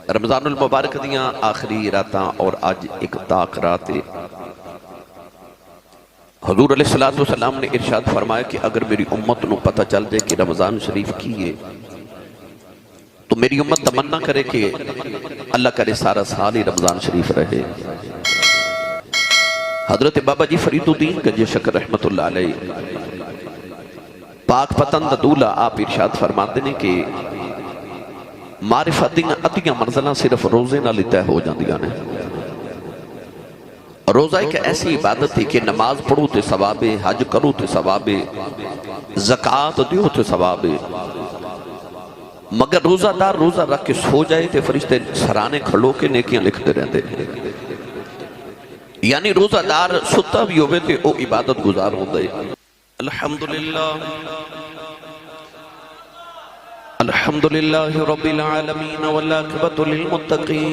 रमज़ानुल मुबारक दियां आखिरी रातां और अज एक ताक रात है। हुज़ूर अलैहिस्सलातु वस्सलाम ने इरशाद फरमाया कि अगर मेरी उम्मत को पता चल जाए कि रमज़ान शरीफ की है तो मेरी उम्मत तमन्ना करे कि अल्लाह करे सारा साल ही रमज़ान शरीफ रहे। हजरत बाबा जी फरीदुद्दीन गंज शकर रहमतुल्लाह अलैह पाक पतंद दूल्हा आप इरशाद फरमाते हैं कि मारिफत दीयां अद्धियां मंज़िलां सिर्फ रोज़े नाल तय हो जांदियां ने। रोज़ा एक ऐसी इबादत है कि नमाज पढ़ो तो सवाब है, हज करो तो सवाब है, ज़कात दियो तो सवाब है। मगर रोज़ादार रोज़ा रख के सो जाए तो फरिश्ते सराने खड़ो के नेकियां लिखते रहते हैं। यानी रोज़ादार सुता भी होवे ते ओ इबादत गुजार होता है। अल्हम्दुलिल्लाह अल्हम्दुलिल्लाहि रब्बिल आलमीन वल आक़िबतु लिल मुत्तक़ीन।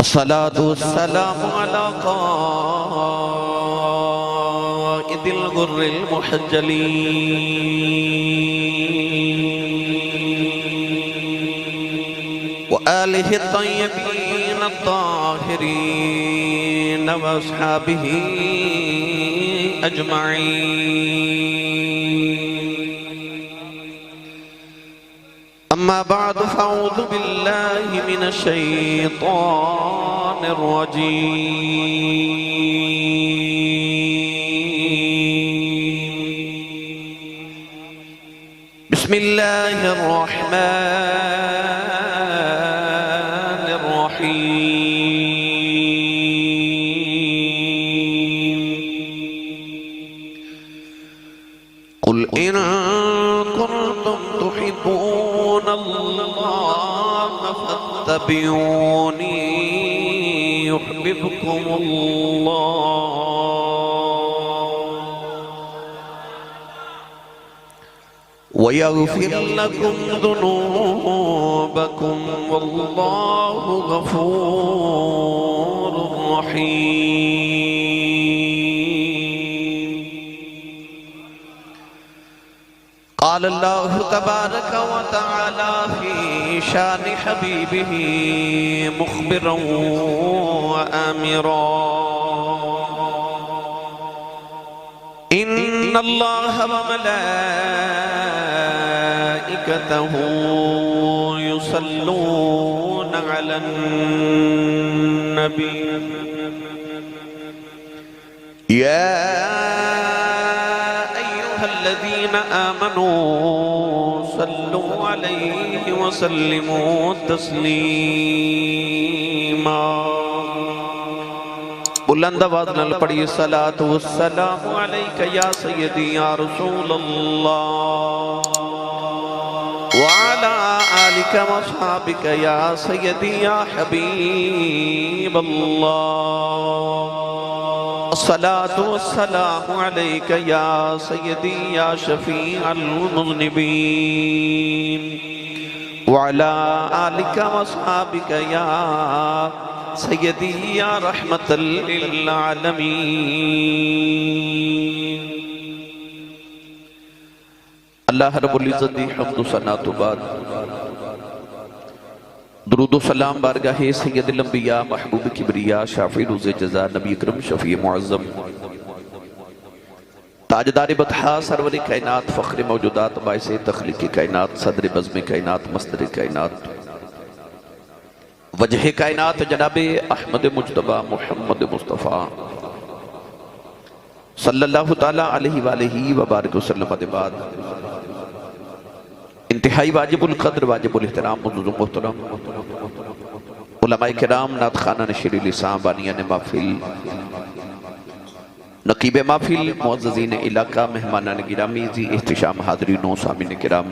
अस्सलातु वस्सलामु अला क़ाइदिल गुर्रिल मुहज्जलीन व आलिहि तय्यबीन अत्ताहिरीन व अस्हाबिही अज्मईन। अम्मा बअद फ़अऊज़ु बिल्लाहि मिनश शैतानिर रजीम। बिस्मिल्लाहिर रहमानिर रहीम। कुल इन कुंतुम तुहिब्बूनल्लाह फत्तबिऊनी युहिब्बुकुमुल्लाह व यग़फिर लकुम ज़ुनूबकुम वल्लाहु गफ़ूरुर रहीम। क़ाल अल्लाहु तबारक व तआला फ़ी शान हबीबिही मुख़बिरन व आमिरा। इन्नल्लाह व मलाइकतहु युसल्लूना अलन नबी या अय्युहल्लज़ीना आमनू सल्लू अलैहि व सल्लिमू तस्लीमा। बुलंद आवाज़ नाल पढ़िए सलातु वस्सलामु अलैका या सय्यदी या रसूलल्लाह व अला आलिका व अस्हाबिका या सय्यदी या हबीबल्लाह। सलातु वस्सलामु अलैका या सय्यदी या शफीअल मुज़निबीन व अला आलिका व अस्हाबिका या सय्यदी या रहमतल लिल आलमीन। अल्लाह रब्बुल इज़्ज़त दी हम्द सना तो बाद दुरूद सलाम बारगाहे सय्यदुल अंबिया महबूब किबरिया शाफी रोज़ जज़ा नबी अकरम शफी मुअज़्ज़म ताजदार बतहा सरवर कायनात फ़ख्र मौजूदात बाइसे तख्लीक़ कायनात सदर बज़्म कायनात मस्दर कायनात वजह कायनात जनाबे अहमद मुज्तबा मुहम्मद मुस्तफ़ा सल्लल्लाहु ताला अलैहि वालैहि व बारिक वसल्लम के बाद इंतहाई वाजिबुल क़द्र वाजिबुल एहतराम मुअज़्ज़ज़ मुहतरम उलमाए किराम नात खाना नशीरी लिसान बानियान महफिल नकीब महफिल मुअज़्ज़ज़ीन इलाका मेहमानान गिरामी जी एहतिशाम हाज़रीनों सामीन किराम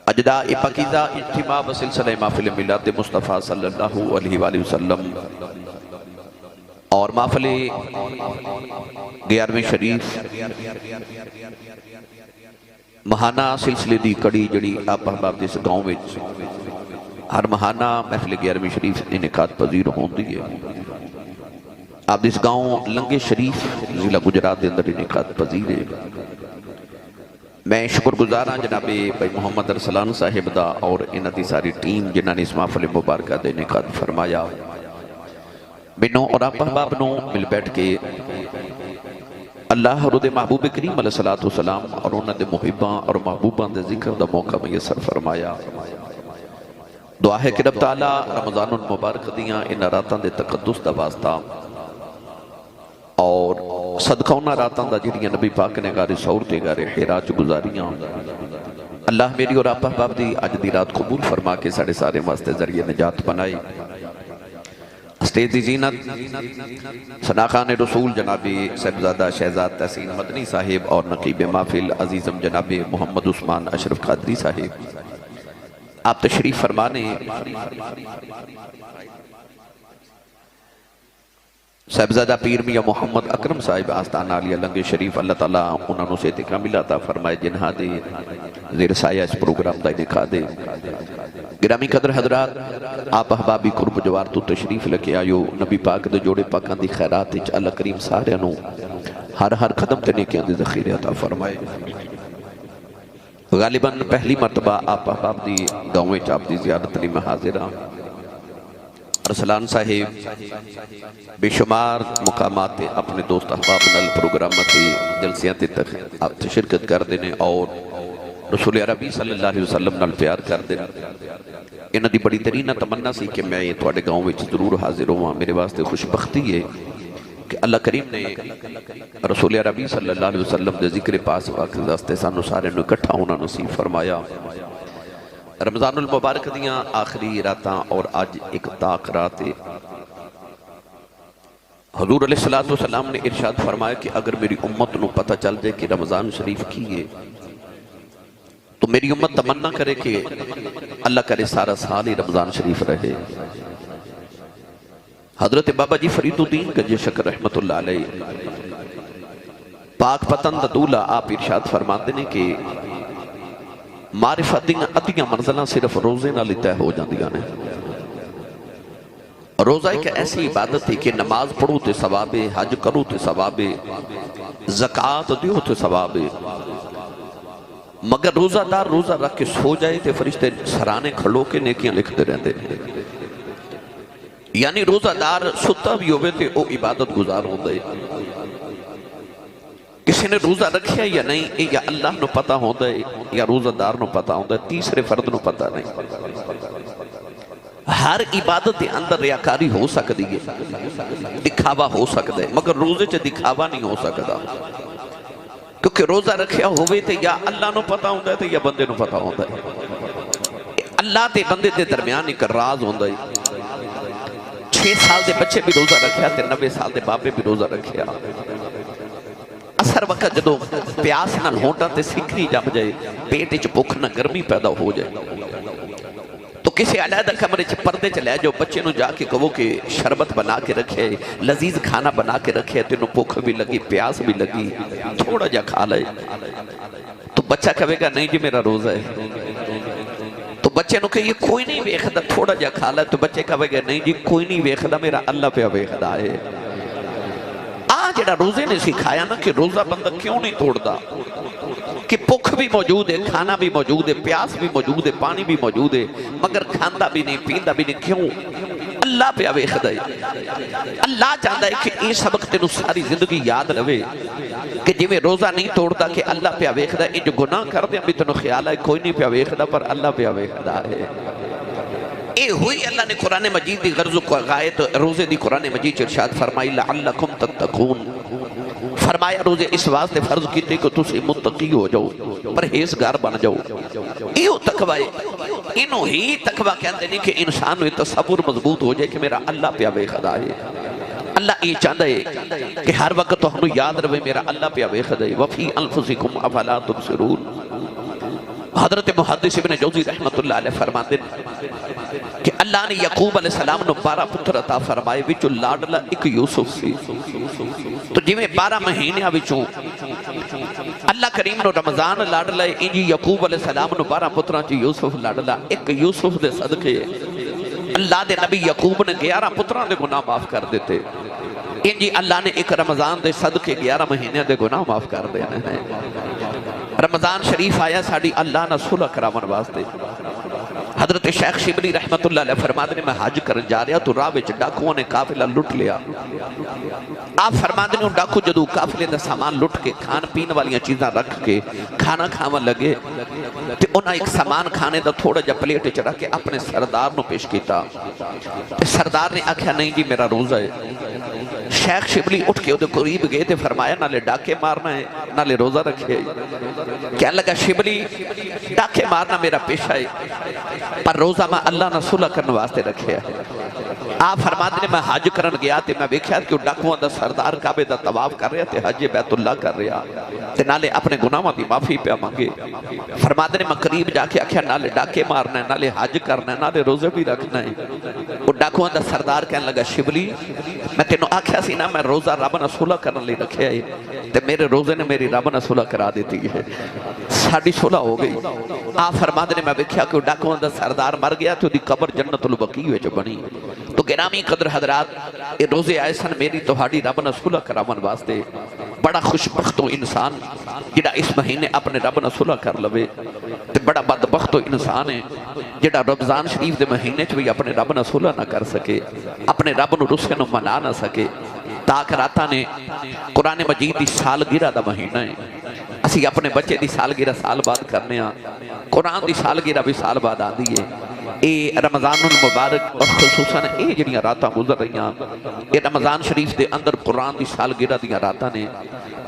अजदा पाकीज़ा इज्तिमा व सिलसिला महफिल मिलाद मुस्तफ़ा सल्लल्लाहु अलैहि वसल्लम और महफिल 11वीं शरीफ महाना सिलसिले की कड़ी जड़ी आप अहबाब इस गाँव में हर महाना महफिल 11वीं शरीफ इनेकाद पजीर होती है। आप इस गाँव लंगे शरीफ जिला गुजरात के अंदर इनेकाद पजीर है। मैं शुक्रगुजार हाँ जनाबे भाई मुहम्मद अरसलान साहिब दा और इन्हां दी सारी टीम जिन्होंने इस महफिल मुबारक दे इनेकाद फरमाया। मैनू और आप अहबाब नूं मिल बैठ के अल्लाह और उहदे महबूब करीम अलैहिस्सलातु वस्सलाम और उन्होंने मुहिबां और महबूबां दे जिक्र दा मौका मैसर फरमाया। दुआ है कि रब तआला रमज़ानुल मुबारक दियां इन्हां रातां दे तकद्दुस दा वास्ता और सदका उन्हां रातां दा जिहड़ियां नबी पाक ने गारे सौर ते गारे हिरा च गुजारियां, अल्लाह मेरी और आप अहबाब दी अज दी रात कबूल फरमा के साढ़े सारे वास्ते जरिए निजात बनाए। स्टेज की जीनत सनाखान रसूल जनाबी साहिबजादा शहजाद तहसीन मदनी साहिब और नकीब महफिल अजीज़म जनाबी मोहम्मद उस्मान अशरफ कादरी साहिब आप तशरीफ फरमाने। साहिबजादा पीर मियां मोहम्मद अकरम साहिब आस्ताना आलिया लंगे शरीफ अल्लाह ताला उन्होंने सेहत कामिला अता फरमाए जिन्हां दे ज़ेर साया इस प्रोग्राम का इनेका दे। गिरामी कदर हजरात आप अहबाबी कुर्ब जवार तो तशरीफ लेके आयो। नबी पाक दे जोड़े पाकां दी खैरात विच अल्लाह करीम सारियां नूं हर हर कदम ते नेकियां दे ज़ख़ीरे अता फरमाए। गालिबन पहली मरतबा आप अहबाब दी गाँव विच आप दी ज़ियारत लई मैं हाजिर हाँ। अरसलान साहिब बेशुमार मुकामात अपने दोस्त अहबाब नाल प्रोग्राम से जलसियां आप शिरकत करते हैं और रसूल अरबी सल्लल्लाहु अलैहि वसल्लम नाल प्यार करते हैं। इन्हां दी बड़ी तरीन तमन्ना सी कि मैं तुहाडे गाँव में जरूर हाजिर होवां। मेरे वास्ते खुशबख्ती है कि अल्लाह करीम ने रसूल अरबी सल्लल्लाहु अलैहि वसल्लम दे जिक्र पास वाक वास्ते सानू सारे नूं इकट्ठा होना नसीब फरमाया। रमज़ानुल मुबारक दियां आखिरी रातां और अज एक ताक रात है। हुज़ूर अलैहिस्सलातु वस्सलाम ने इरशाद फरमाया कि अगर मेरी उम्मत नूं पता चल जाए कि रमज़ान शरीफ की है तो मेरी उम्मत तमन्ना करे कि अल्लाह करे सारा साल ही रमज़ान शरीफ रहे। हजरत बाबा जी फरीदुद्दीन गंज शकर रहमतुल्लाह अलैह पाक पतन दूल्हा आप इरशाद फरमाते हैं कि मारिफत दीयां अद्धियां मंजिलां सिर्फ रोजे नाल तय हो जांदियां ने। रोजा एक ऐसी इबादत है कि नमाज पढ़ो तो सवाब है, हज करो तो सवाब है, ज़कात दियो तो सवाब है। मगर रोजादार रोजा रख के सो जाए तो फरिश्ते सराने खड़ो के नेकियां लिखते रहते हैं। यानी रोजादार सुता भी होवे ते ओ इबादत गुजार होंदा है। किसी ने रोजा रखिया या नहीं या अल्लाह नूं पता होंदा है या रोजादार नूं पता होंदा है, तीसरे फर्द नूं पता नहीं। हर इबादत के अंदर रियाकारी हो सकती है, दिखावा हो सकता है, मगर रोजे च दिखावा नहीं हो सकता। क्योंकि रोजा रखिया होवे ते या अल्लाह नूं पता होंदा है या बंदे नूं पता होंदा है। अल्लाह ते बंदे के दरमियान एक राज होंदा है। 6 साल के बच्चे भी रोजा रखिया ते 90 साल के बाबे भी रोजा रखिया। असर वक्त जो प्यास नाल होंठा ते सिकरी जम जाए, पेट च भुख ना गर्मी पैदा हो जाए तो किसी अलहदा कमरे च पर्दे च लै जाओ, बच्चे नूं जाके कहो कि शरबत बना के रखे, लजीज खाना बना के रखे, तेनों भुख भी लगी प्यास भी लगी, थोड़ा जा खा ले। तो बच्चा कहेगा नहीं जी मेरा रोजा है। तो बच्चे नूं कहिए कोई नहीं वेखदा, थोड़ा जा खा ले। तो बच्चे कहेगा नहीं जी कोई नहीं वेखदा, मेरा अल्लाह पे वेखदा है। जेड़ा रोजे ने सिखाया ना कि रोजा बंदा क्यों नहीं तोड़ता, कि भुख भी मौजूद है, खाना भी मौजूद है, प्यास भी मौजूद है, पानी भी मौजूद है, मगर खांदा भी नहीं पींदा भी नहीं। क्यों? अल्लाह पे वेखदा है। अल्लाह चाहता है कि ये सबक तेनू सारी जिंदगी याद रहे कि जिवें रोजा नहीं तोड़ता कि अल्लाह पे वेखदा है, इंज गुनाह करदे भी तेनू ख्याल है कोई नहीं पे वेखदा पर अल्लाह पे वेखदा है। ये हुई अल्लाह ने कुरान मजीद की गर्ज को गायत रोजे दी कुरान मजीद इरशाद फरमाई लअल्लकुम तत्तकून, फरमाया रोजे इस वास्ते फर्ज कीते कि तुसी मुत्तकी हो जाओ, परहेजगार बन जाओ। इहो तकवा है, इनो ही तकवा कहते हैं कि इंसान में तसव्वुर मजबूत हो जाए कि मेरा अल्लाह पे वेखदा है। अल्लाह ये चाहता है कि हर वक्त तुहानू याद रहे मेरा अल्लाह पे वेखदा है। वफी अनफुसिकुम अफला तुबसिरून। हजरत मुहद्दिस इब्न जौज़ी रहमतुल्लाह अलैह फरमाते हैं कि अल्लाह ने याकूब अलैहिस्सलाम नूं 12 पुत्र अता फरमाए, विचों लाडला एक यूसुफ सी। तो जिवें 12 महीनों विचों अल्लाह करीम नूं रमज़ान लाडला है, इंज याकूब अलैहिस्सलाम नूं 12 पुत्रां च यूसुफ लाडला। एक यूसुफ दे सदके अल्लाह दे नबी याकूब ने 11 पुत्रां दे गुनाह माफ कर दिते। इंज अल्लाह ने एक रमज़ान दे सदके 11 महीने दे गुनाह माफ कर देने हैं। रमजान शरीफ आया साड़ी अल्लाह ना सुलह करावन वास्ते। हजरत शेख शिबली रहमतुल्लाह अलैह फरमाते ने मैं हज कर जा रहा तो राह विच डाकुओं ने काफिला लुट लिया। आप फरमाते ने डाकू जदों काफिले का सामान लुट के खान पीन वाली चीज़ां रख के खाना खावन लगे तो उन्हें एक सामान खाने का थोड़ा जा प्लेट च रख के अपने सरदार को पेश किया। सरदार ने आख्या नहीं जी मेरा रोज़ा है। शेख शिबली उठ के उहदे करीब गए तो फरमाया नाले डाके मारना है नाले रोज़ा रखे। क्या लगा शिबली डाके मारना मेरा पेशा है पर रोज़ा मैं अल्लाह ने सुलह करने वास्ते रखे। आप फरमाते ने मैं हज करन गया तो मैं वेख्या कि डाकुओं का सरदार काबे का तवाफ कर रहा तो हज बैतुल्ला कर रहा ते नाले अपने गुनाहों की माफ़ी पे मंगे। फरमाते ने मैं करीब जाके आख्या नाले डाके मारना है नाले हज करना है नाले रोज़े भी रखना है। वो डाकुओं का सरदार कहने लगा शिबली मैं तेनों आख्या सी ना मैं रोज़ा रब ने सुलह करने लिए रखे है ते मेरे रोज़े ने मेरी रब ने सुलह करा दी है। साड़ी सुलह हो गई। आप फरमाते ने मैं वेख्या कि डाकुओं का सरदार मर गया तो उसकी कबर जन्नतुल बकी विच बनी। तो गिरामी कदर हजरात ये रोज़े आए सन मेरी तुहाडी रब ने सुलह करावन वास्ते। बड़ा खुशबख्त इंसान जिहड़ा इस महीने अपने रब ने सुलह कर लवे ते बड़ा बदबख्त इंसान है जिहड़ा रमजान शरीफ के महीने च भी अपने रब ने सुलह ना कर सके अपने रब नूं रुस्से नूं मना ना सके। ताक रातां ने कुरान मजीद की सालगिरह का महीना है। असी अपने बच्चे की सालगिरह साल बाद करने कुरान की सालगिरह भी साल बाद आती है। ये रमजानुल मुबारक और खुसूसन ये जिहड़ियां रातां गुजर रही ये रमजान शरीफ के अंदर कुरान की सालगिरह दीयां रातां ने।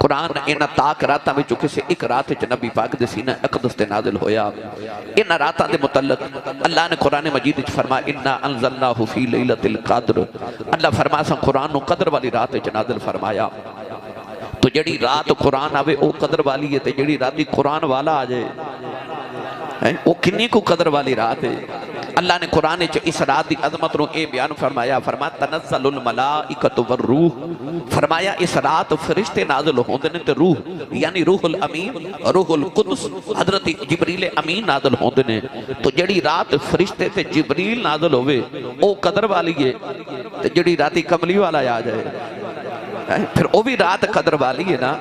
कुरान इन्हां ताक रातां विचों किसी एक रात च नबी पाक दे सीना अक़दस ते नाज़िल होया। इन्हां रातां दे मुतल्लक अल्लाह ने कुरान मजीद विच फरमाया इन्ना अंज़लनाहु फी लैलतिल क़द्र। अल्लाह फरमाया असां कुरान नूं कदर वाली रात विच नाज़िल फरमाया। तो जिहड़ी रात कुरान आवे वो कदर वाली है ते जिहड़ी रात कुरान वाला आ जाए वो किन्नी को कदर वाली रात है। अल्लाह ने कुरान इस रात की अजमत को यह बयान फरमाया फरमाया तनज़्ज़लुल मलाइकतु वर्रूह। फरमाया इस रात फरिश्ते नाज़िल होंदे ने ते रूह यानी रूहुल अमीन रूहुल कुद्स हजरत जिब्रील अमीन नाज़िल होंदे ने। तो जिहड़ी रात फरिश्ते ते जिब्रील नाज़िल होवे वो कदर वाली है ते जिहड़ी रात कमली वाला आ जाए फिर वो भी रात कदर वाली है ना।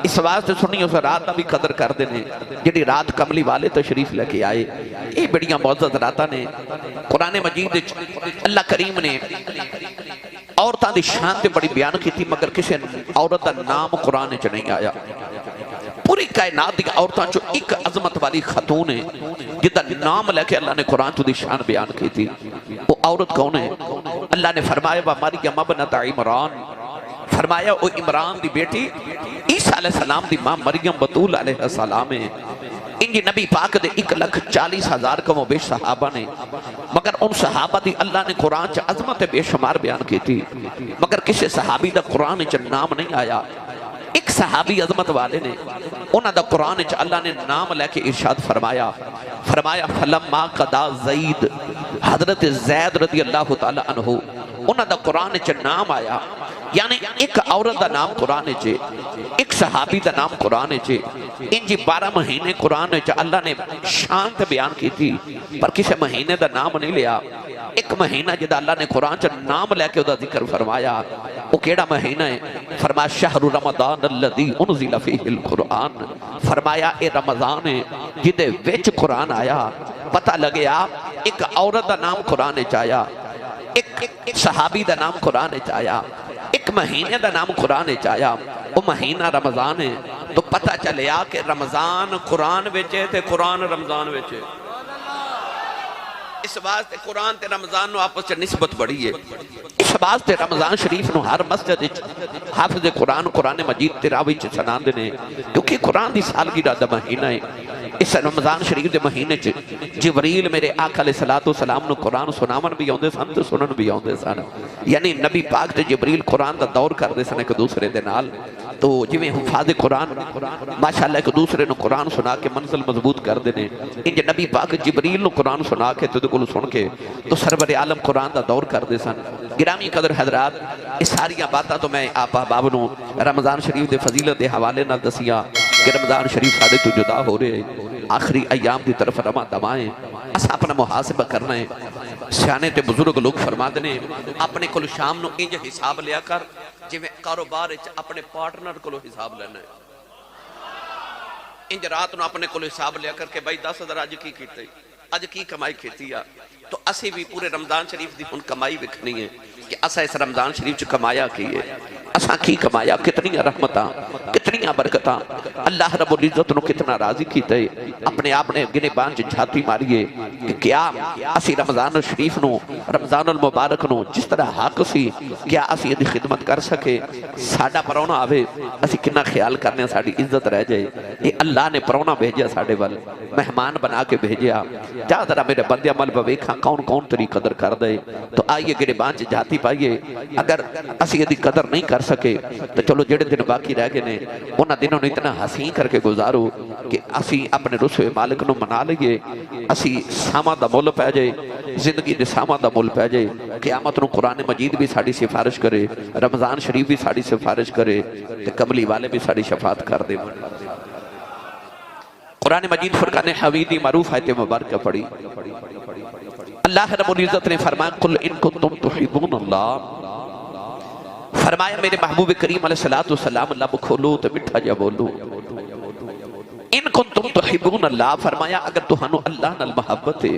इस वास्ते सुनी उस रात का भी कदर करते हैं जिहड़ी रात कमली वाले तशरीफ लेके आए। ये बड़ियां मुअज़्ज़ज़ रातां ने। कुरान मजीद अल्लाह करीम ने औरतों की शान ते बड़ी बयान की मगर किसी औरत का नाम कुरान च नहीं आया। पूरी कायनात दी औरतों चो एक अजमत वाली खतून है जिसका नाम लैके अल्लाह ने कुरान च शान बयान की थी। वो औरत कौन है? अल्लाह ने फरमाया वा मरियम इब्नत इमरान। फरमाया वो इमरान की बेटी ईसा अलैहिस्सलाम की मां मरियम बतूल अलैहिस्सलाम है। इंज नबी पाक दे 1,40,000 कमो बेश सहाबा ने मगर उन सहाबा की अल्लाह ने कुरान च अजमत बेशुमार बयान की थी मगर किसी सहाबी का कुरान च नाम नहीं आया। एक सहाबी अजमत वाले ने उन्होंने कुरान च अल्लाह ने नाम लैके इरशाद फरमाया फरमाया फलम्मा कदा ज़ैद हजरत ज़ैद रज़ी अल्लाह तआला अन्हु उन्होंने कुरान च नाम आया। यानी एक औरत का नाम कुरान च एक सहाबी का नाम कुरान च इंज 12 महीने कुरान च अल्लाह ने शान बयान की थी पर किसी महीने का नाम नहीं लिया। एक महीना जिदा अल्लाह ने कुरान च नाम लैके उसका जिक्र फरमाया वो केड़ा महीना है? फरमाया शहरु रमज़ान अल्लज़ी उनज़िला फ़ीहिल कुरान। फरमाया ये रमज़ान है जिदे विच कुरान आया। पता लगे एक औरत का नाम कुरान च आया एक सहाबी का नाम कुरान च आया एक महीने का नाम कुरान च आया। वो महीना रमज़ान है तो पता चलिया कि रमज़ान कुरान विच है ते कुरान रमज़ान विच है। इस वास्ते कुरान ते रमज़ान नो आपस च निस्बत बड़ी है। इस वास्ते रमज़ान शरीफ नो हर मस्जिद हाफिज़ कुरान कुरान मजीद तिलावत च सुनांदे ने क्योंकि कुरान दी सालगिरह दा महीना है। इस रमज़ान शरीफ के महीने च जिबरील मेरे आका अलैहिस्सलातु सलाम नु कुरान सुनावन भी आउंदे सन ते सुनन भी आउंदे सन। यानी नबी पाक ते जिबरील कुरान का दौर करते सन एक दूसरे दे नाल। तो जिवें हुफाज़ कुरान माशाअल्लाह एक दूसरे नु कुरान सुना के मंजिल मजबूत करते हैं इंज नबी पाक जिबरील नु कुरान सुना के तुद कोल सुन के तो सरवर आलम कुरान का दौर करते सन। गिरामी कदर हजरात ये सारिया बातें तो मैं आप अहबाब नू रमज़ान शरीफ के फजीलत के हवाले नाल दसिया कि रमज़ान शरीफ साढ़े तो जुदा हो रहे आखिरी अयाम की तरफ रमा दवाएं अस अपना मुहासिबा करना है। सियाने ते बुजुर्ग लोग फरमाते ने अपने को शाम नू इंज हिसाब लिया कर जिवें कारोबार अपने पार्टनर को हिसाब लेना है। इंज रात को अपने को हिसाब लिया करके भाई 10,000 अज की कीते, अज की कमाई खेती आ। तो असी भी पूरे रमजान शरीफ की हुण कमाई विखनी है कि असा इस रमजान शरीफ च कमाया की है, असा की कमाया, कितनी रहमत कितनी बरकत, अल्लाह रब्बुल इज्जत नूं कितना राजी कीता है। अपने आप ने गिनेबान च झाती मारीए कि क्या असी रमजान शरीफ नूं, रमजान अल मुबारक नूं जिस तरह हक सी, क्या असी इहदी खिदमत कर सके। साडा परौना आवे असी कितना ख्याल करने, साडी इज्जत रह जाए। ये अल्लाह ने परौना भेजा साडे वल, मेहमान बना के भेजा। जा जरा मेरे बंदे अमल वेखा कौन कौन तेरी कदर कर दे। तो आइए गिनेबान च झाती पाइए। अगर असी इहदी कदर नहीं कर सके तो चलो जेड़े दिन बाकी रह गए ने उन्हां दिनों नूं इतना हसी करके गुजारो कि असी अपने रुसवे मालिक नूं मना लईए। असी सामा दा मुल पै जाए, जिंदगी दे सामा दा मुल पै जाए। क़यामत नूं कुरान मजीद भी साडी सिफारिश करे, रमजान शरीफ भी साडी सिफारिश करे, ते कमली वाले भी साडी शफात कर दे। कुरान मजीद फुरकान हमीदी मरूफ आयत मुबारक पढ़ी। अल्लाह रब्बुल इज्जत ने फरमाया कुल इन कुंतुम तुहिब्बूनल्लाह, फरमाया मेरे महबूब करीम अलैहिस्सलातु वस्सलाम लब खोलो तो मिठा जा बोलो। इन कुंतुम तुहिब्बूनल्लाह, फरमाया अगर तुहानू अल्लाह नाल मोहब्बत है,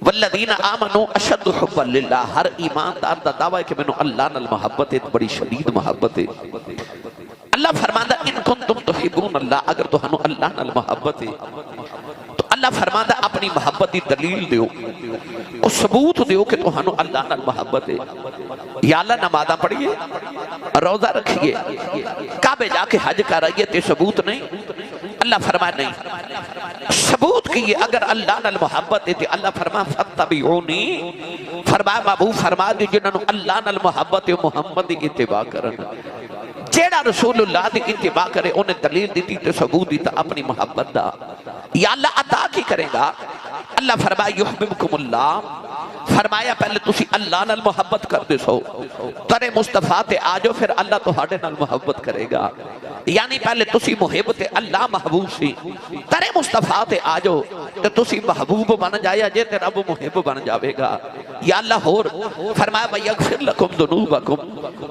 वल्लज़ीना आमनू अशद्दु हुब्बन लिल्लाह, हर ईमानदार दा दावा है कि मैनू अल्लाह नाल मोहब्बत है, बड़ी शदीद मोहब्बत है। अल्लाह फरमांदा इन कुंतुम तुहिब्बूनल्लाह, अगर तुहानू अल्लाह नाल मोहब्बत है तो अल्लाह फरमांदा अपनी मोहब्बत की दलील दियो, और सबूत दियो कि तुहानू अल्लाह नाल मोहब्बत है। या अल्लाह नमाज़ां पढ़िए, रोजा रखिए, काबे जाके हज कर आइए, ते सबूत नहीं। अल्लाह फरमाया नहीं, सबूत की अगर अल्लाह नाल मोहब्बत है तो अल्लाह फरमा फत्तबिऊनी, फरमाया महबूब फरमा दी जिन्होंने अल्लाह नाल मोहब्बत है मुहम्मद की इत्तिबा करन। जेड़ा रसूलुल्लाह दी इत्तिबा करे उन्हें दलील दी ते सबूत दी अपनी मोहब्बत दा। या अल्लाह अता की करेगा, अल्लाह फरमाया युहिब्बुकुमुल्लाह, फरमाया पहले तुसी अल्लाह नाल मोहब्बत कर दे सो, तरे मुस्तफा ते आ जाओ, फिर अल्लाह तुहाडे नाल मोहब्बत करेगा। यानी पहले तुसी मुहिब ते अल्लाह महबूब सी, तरे मुस्तफा ते आ जाओ ते तुसी महबूब बन जाया जे, ते रब मुहिब बन जाएगा। या अल्लाह होर फरमाया वयगफिर लकुम दुनूबकुम,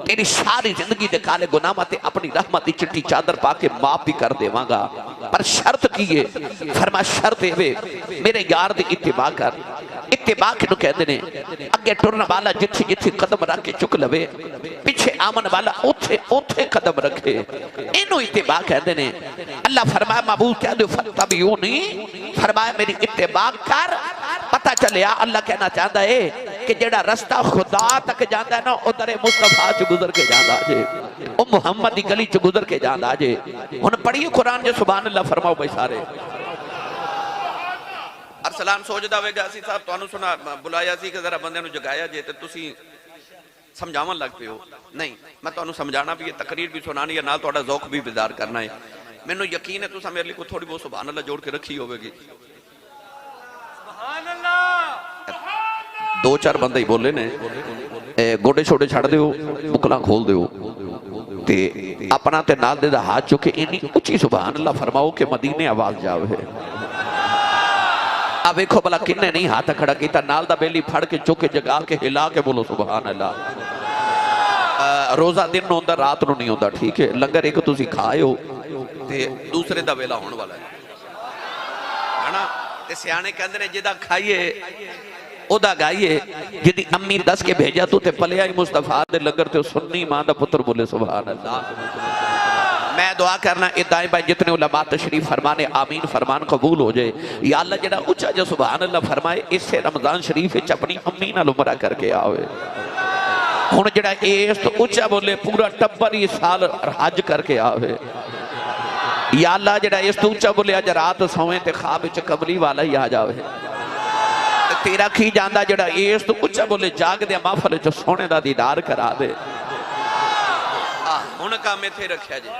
तेरी सारी जिंदगी दे काले गुनाह ते अपनी रहमत की चिट्टी चादर पाके माफ भी कर देवांगा, पर शर्त की है, फरमा शर्त है मेरे यार दी इत्तिबा कर। इत्तिबा किनू कहते ने, अगे टुरन वाला जिथे जिथे कदम रख के चुक लवे, पिछे आमन वाला उथे उथे कदम रखे, इनू इत्तिबा कहते ने। अल्लाह फरमाया महबूब कह दो फत्तबिऊनी, फरमाया मेरी इत्तिबा कर। पता चलिया अल्लाह कहना चाहता है कि जेड़ा रास्ता खुदा तक जाता है ना, उधर मुस्तफा च गुजर के जाता जे, ओ मुहम्मद की गली च गुजर के जाता जे। हुण पढ़िए कुरान जो सुभान अल्लाह फरमाओ भाई सारे। अरसलान सोचदा होवेगा असी साहब तुहानू सुना बुलाया सी कि जरा बंदे नू जगाया जे ते तुसी समझावन लग पे हो। नहीं, मैं तुहानू समझाना भी है, तकरीर भी सुनानी है, नाल तुहाडा ज़ौक भी बेदार करना है। मैनू यकीन है तुसां मेरे लिए कोई थोड़ी बहुत सुभान अल्लाह जोड़ के रखी होवेगी। सुभान अल्लाह, दो चार बंदे ही बोले ने, गोडे छोड़े छड़ दिओ, बुकलां खोल दिओ ते अपना ते नाल दे दा हाथ चुके इन्नी उच्ची सुभान अल्लाह फरमाओ कि मदीने आवाज जावे। आ वेखो भला किन्ने नहीं हाथ खड़ा किया, नाल दा बेली फड़ के चुक के जगा के हिला के बोलो सुभान अल्लाह। रोजा दिन होंदा, रात नूं नहीं होंदा, ठीक है। लंगर एक तुसी खाए हो ते दूसरे दा वेला होने वाला है ना। ते सियाने कहंदे ने जिदा खाइए ओदा गाइए, जिदी अम्मी दस के भेजा तू ते पलिया ही मुस्तफा दे लंगर ते सुन्नी मां दा पुत्र बोले सुभान अल्लाह। मैं दुआ करना इदाई भाई जितने उलमा तशरीफ फरमाने आमीन फरमान कबूल हो जाए। या अल्लाह जेड़ा उच्चा जो सुभान अल्लाह फरमाए इससे रमजान शरीफ विच अपनी अम्मी नाल उमरा करके आवे। हुण जेड़ा इस तो उच्चा बोले पूरा टब्बर ही साल हज करके आवे। या अल्लाह जेड़ा इस तो उच्चा बोले अज रात सोवे ते ख्वाब विच कमली वाला ही आ जावे। तेरा की जांदा जेड़ा इस तो उच्चा बोले जाग दे महफल च सोने दा दीदार करा दे। हुण काम इत्थे रखिया जी,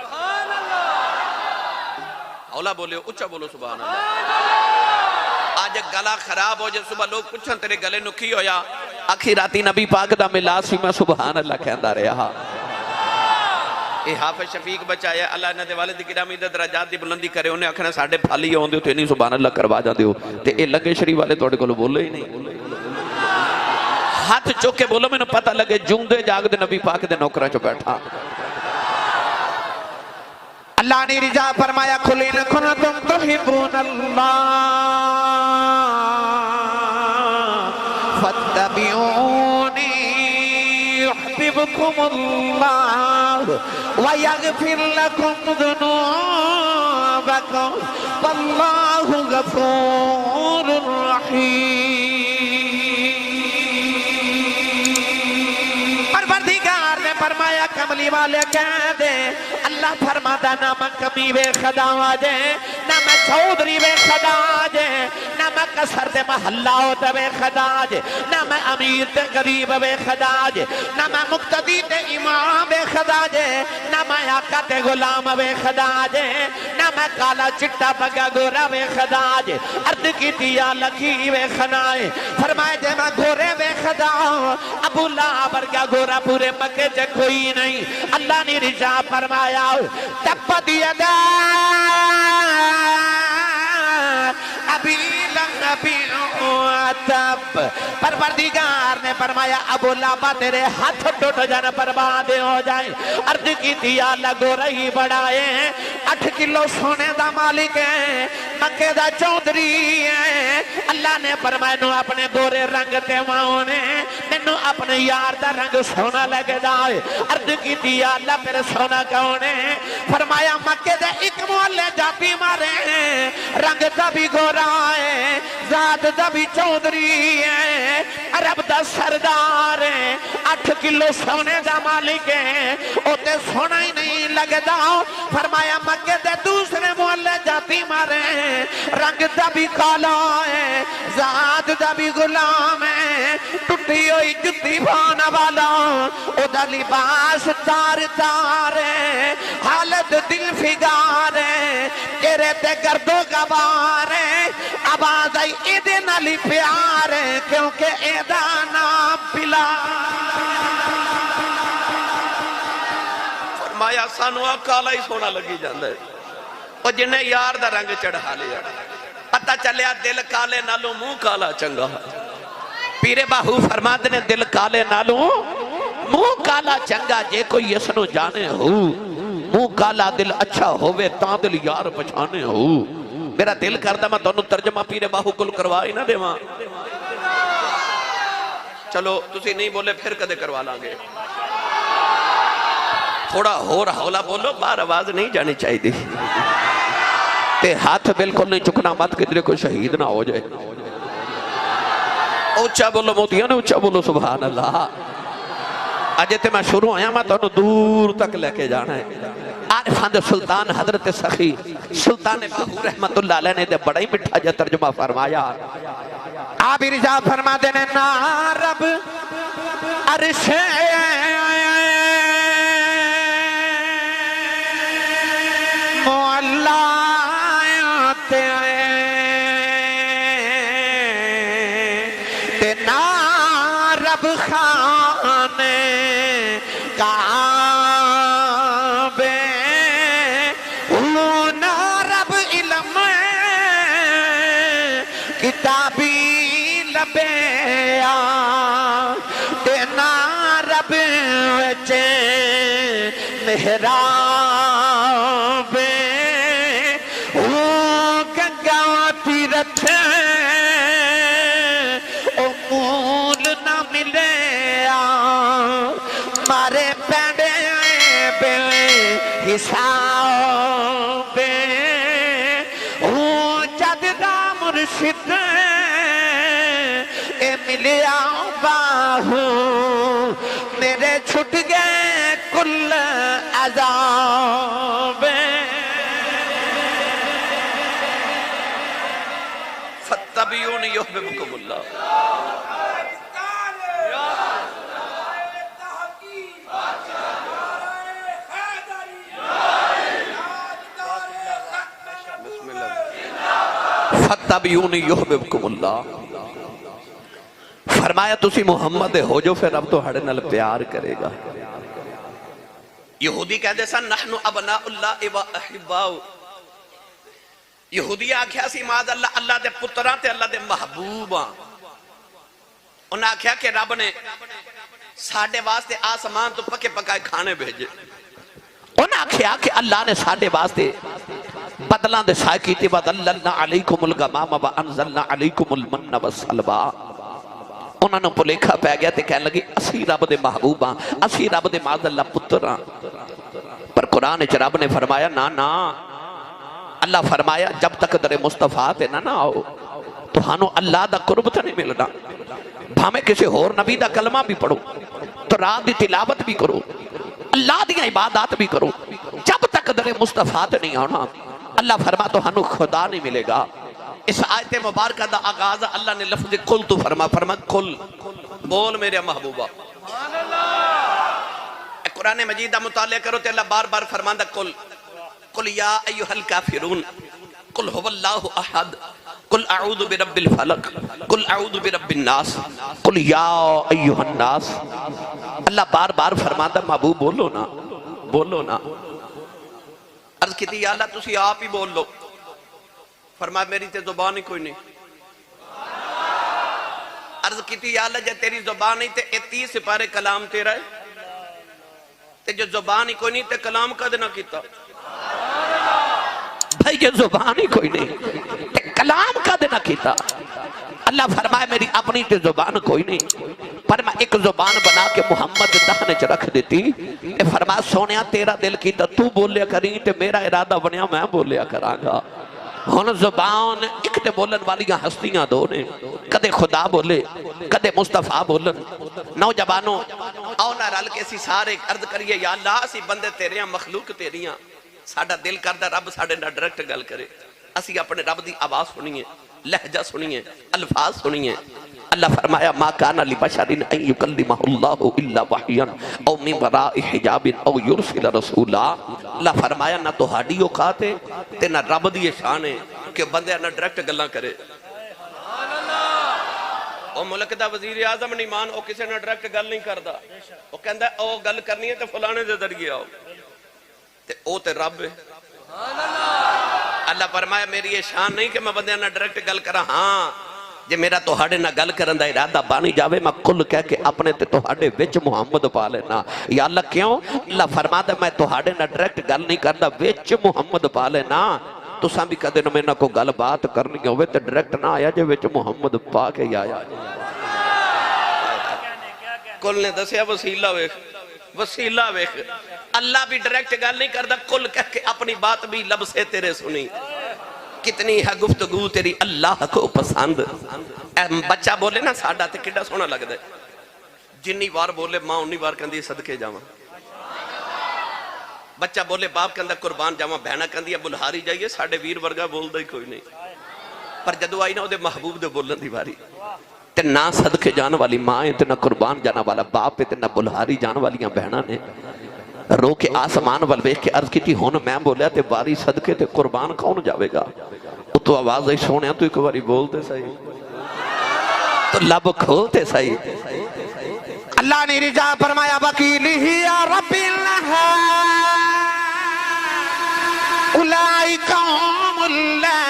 हौला बोले उच्चा बोलो सुभान अल्लाह। आज गला खराब हो जाए, सुबह लोग पूछन तेरे गले नु की होया, आखी राती नबी पाक दा मिलाद सी, मैं सुभान अल्लाह कहंदा रहा। ए हाफिज शफीक बचाया अल्लाह इन्हां दे वालिद गिरामी दे दराजात दी बुलंदी करे, उन्हें आखना साडे फाली आउंदे हो ते नहीं सुभान अल्लाह करवा जांदे हो, ते ए लंगे शरीफ वाले तुहाडे कोल बोले ही नहीं। हाथ चुक के बोलो मैनूं पता लगे जूंदे जागदे नबी पाक दे नौकरां च बैठा। अल्लाह ने रिजा फरमाया कुल इन कुंतुम तुहिब्बूनल्लाह फत्तबिऊनी युहिब्बुकुमुल्लाह व यगफिर लकुम ज़ुनूबकुम वल्लाहु गफूरुर रहीम। परवरदिगार ने फरमाया कमली वाले कह दे अल्लाह फरमाता ना मैं कमी वे खदा जे ना मैं चौधरी वे खदा जे ना मैं कसर दे महल्ला होते वे खदा जे ना मैं अमीर ते गरीब वे खदा जे ना मैं मुक्तदी ते इमाम वे खदा जे ना मैं आका ते गुलाम वे खदा जे ना मैं काला चिट्टा पगा गोरा वे खदा जे अर्द की दिया लखी वे खनाए फरमाए जे मैं गोरे वे खदा अबू लाहब वर्गा गोरा पूरे मक्के च कोई नहीं। अल्लाह ने रिजा फरमाया तब्बत यदा अबी लहबी तब परवरदिगार ने फरमाया अबू लाहब तेरे हाथ टूट जाने बर्बाद हो जाए। अर्ज की दिया लगो रही बढ़ाए 8 किलो सोने का मालिक है मक्के का चौधरी है। अल्लाह ने फरमाया अपने गोरे रंग ते वाने मैनू अपने यार का रंग सोना लगदा है। अर्ज की दिया अल्लाह मेरे सोना कौन है फरमाया मक्के दे एक मोहल्ले जाती मारे रंग का भी गोरा है जात का भी चौधरी है अरब का सरदार है 8 किलो सोने का मालिक है उते सोना ही नहीं लगता। फरमाया मक्के दे दूसरे मोहल्ले जाती मारे रंग का भी काला है जात का भी गुलाम है टूटी हुई जुत्ती पाने वाला ओदा लिबास तार तार है हालत दिल फिगार है तेरे ते गर्दो गवार है आवाज आई एदे नाल प्यार है क्योंकि एदा नाम पिला। फरमाया सानू आ काला ही सोना लगी जांदा है और जिन्हें यार दा रंग चढ़ा लिया पता चलिया दिल काले नालों मुंह काला चंगा। पीरे बाहू फरमाते ने दिल काले नालों मुंह काला चंगा जे कोई इसनु जाने हो मुंह काला दिल अच्छा होवे ता दिल यार पछाने हो। मेरा दिल करदा मैं तुहानू तर्जमा पीरे बाहू कोल करवा ही ना देवां। चलो तुसी नहीं बोले फिर कदे करवा लांगे थोड़ा होर हौला बोलो बाहर आवाज नहीं जानी चाहिए ते हाथ बिल्कुल नहीं चुकना मत किधरे कोई शहीद ना हो जाए। ऊंचा बोलो मोतिया ने ऊंचा बोलो सुभान अल्लाह। अजे ते मैं शुरू आया मैं तुहानू दूर तक लेके जाना है। आरिफां दे सुल्तान हजरत सखी सुल्तान बाहू रहमतुल्लाह अलैह ने बड़ा ही मिठा जा तर्जुमा फरमाया। आप इरजा फरमाते ने ना रब अरशे मोहल्ला ते ना रब खाने काबे ना रब इल्म किताबी लबेया ते ना रब चे मेहराबे वो गंगा तीरथ ओ मूल ना मिले मारे पैंडे पे हिसाब वो जद दा मुर्शिद ए मिलिया बाहू मेरे छुट गए कुल अज़ाब। फत्तबिऊनी युहिब्बुकुमुल्लाह। फत्तबिऊनी युहिब्बुकुमुल्लाह। फरमाया तुसी मुहम्मद हो जो फिर रब तुहाडे नाल प्यार करेगा। यहूदी कहते सन नहनु अबनाउल्लाह व अहिब्बाउ। यहूदी आख्या सी माद अल्लाह अल्लाह दे पुत्तरां ते अल्लाह दे महबूब हां। उन्हें आख्या कि रब ने साडे वास्ते आसमान तो पके पकाए खाने भेजे उन्हें आख्या कि अल्लाह ने साडे वास्ते बदलां दे साए कीते वदल्लना अलैकुमुल गमाम व अनज़लना अलैकुमुल मन्ना वस्सलवा। उन्होंने भुलेखा पै गया ते कहन लगे असी रब दे महबूब हां, असी रब दे माज़अल्लाह पुत्र हां। पर कुरान च रब ने फरमाया ना ना, अल्लाह फरमाया जब तक दरे मुस्तफा ते ना आओ तुहानू अल्लाह दा कुर्ब तो नहीं मिलना। भावें किसी होर नबी दा कलमा भी पढ़ो, तो रात की तिलावत भी करो, अल्लाह दी इबादत भी करो, जब तक दरे मुस्तफा ते नहीं आना अल्लाह फरमा तुहानू खुदा नहीं मिलेगा। इस आयत मुबारक का आगाज अल्लाह ने लफ्ज़ कुल तो फरमा कुल बोल मेरे महबूबा। कुरान मजीद का मुतालिया करो तो अल्लाह बार बार फरमांदा कुल कुल या अय्युहल काफिरून कुल हुवल्लाहु अहद कुल अऊज़ु बिरब्बिल फलक कुल अऊज़ु बिरब्बिन नास कुल या अय्युहन नास। अल्लाह बार बार फरमांदा महबूब बोलो ना, बोलो ना। अर्ज की या अल्लाह तुसी आप ही बोल लो। फरमाया मेरी ते जुबान ही कोई नहीं। अर्ज की या अल्लाह जे तेरी जुबान नहीं ते 30 सिपारे कलाम तेरा है, ते जो जुबान ही कोई नहीं ते कलाम कद ना कीता। भाई जो जुबान ही कोई नहीं ते कलाम कद ना कीता। अल्लाह फरमाया मेरी अपनी ते जुबान कोई नहीं, पर मैं एक जुबान बना के मुहम्मद दाहने च रख देती। फरमाया सोनिया तेरा दिल कीता तू बोलिया करी ते मेरा इरादा बनया मैं बोलिया करांगा। हुन जुबान एक ते बोलन वाली हस्तियां दो ने, कदे खुदा बोले कदे मुस्तफा बोलन। नौजवानों आओ ना रल के असीं सारे अर्ज करिए या अल्लाह असीं बंदे तेरे मखलूक तेरियां, साडा दिल करदा रब साडे नाल डायरेक्ट गल करे, असीं अपने रब दी आवाज सुनिए, लहजा सुनिए, अल्फाज सुनिए। अल्लाह फरमाया मा काना लि बशरिन अन युकल्लिमहुल्लाहु इल्ला वहयन औ मिन वराइ हिजाबिन औ युरसिल रसूला। अल्लाह फरमाया ना तुहाडी औकात है ते ना रब दी शान है कि बंदे ना डायरेक्ट गल्लां करे। ओ मुल्क दा वजीर आजम नहीं मान, ओ किसी नाल डायरेक्ट गल नहीं करदा, ओ कहंदा ओ गल करनी है ते फलाने दे जरिए आओ, ते ओ ते रब है। अल्लाह फरमाया मेरी ये शान नहीं कि मैं बंदे नाल डायरेक्ट गल करा। हाँ जे मेरा तुहाडे नाल गल करन दा इरादा बनी जावे मैं कुल कह के अपने ते तुहाडे विच मुहम्मद पा लेना। या अल्लाह क्यों? अल्लाह फरमादा मैं तुहाडे नाल डायरेक्ट गल नहीं करदा, विच मुहम्मद पा लेना। तुसां भी कदे मेरे नाल कोई गल बात करनी होवे ते डायरेक्ट ना आया जे विच मुहम्मद पा के आया। कुल ने दसिया वसीला वेख, वसीला वेख। अल्लाह भी डायरेक्ट गल नहीं करदा, कुल कह के अपनी बात भी लब से तेरे सुनी। कितनी है गुफ्तगू तेरी अल्लाह को पसंद। बच्चा बोले ना साडा ते किड्डा सोहना लगदा है, जिन्नी बार बोले मां उन्नी बार कहंदी सदके जावां। बच्चा बोले बाप कहंदा कुर्बान जावां, बहना कहंदी बुल्हारी जाइए, साडे वीर वर्गा बोलदा ही कोई नहीं। पर जदों आई ना उहदे महबूब दे बोलण दी वारी ते ना सदके जाने वाली मां है ते ना कुर्बान जाने वाला बाप है ते ना बुल्हारी जाने वालियां बहना ने। रो के आसमान वल वेख के अर्ज की हुन मैं बोलिया ते बारी सदके ते कुर्बान कौन जावेगा। उतो आवाज आई सोने तू एक बारी बोलते सही, तो लब खोलते सही। अल्लाह ने रिजा फरमाया वकीली ही या रब्बिल उलाइका हुमुल ला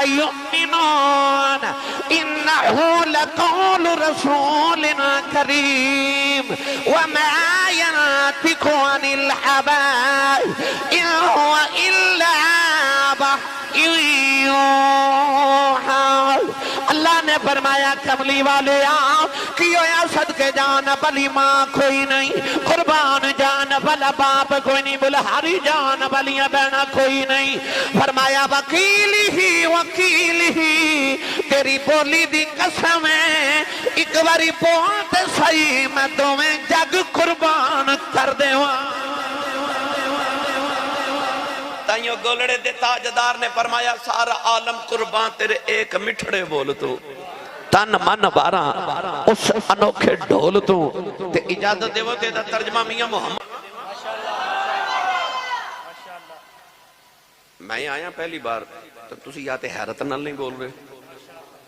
युमिनून इन्नहु लक़ौलु रसूलिन करीम वमा यंतिकु अनिल हवा इन हुवा इल्ला वह्युन यूहा। अल्लाह ने फरमाया कमली वाले आओ कि सदके जान वाली मां कोई नहीं, कुर्बान जान वाला बाप कोई नहीं, बुल्हारी जान वालियां बहना कोई नहीं। फरमाया वकील ही तेरी बोली दी कसम है, एक बारी बोलते सही मैं दोवें जग कुर्बान कर देवां। ताइयों गोलड़े दे ताजदार ने फरमाया सारा आलम कुर्बान तेरे एक मिठड़े बोल तू, तन मन बारा उस अनोखे ढोल तू। ते इजाजत देवो ते दा तर्जमा मियां मोहम्मद। मैं आया पहली बार तो तुसी या ते हैरत नाल नहीं बोल रहे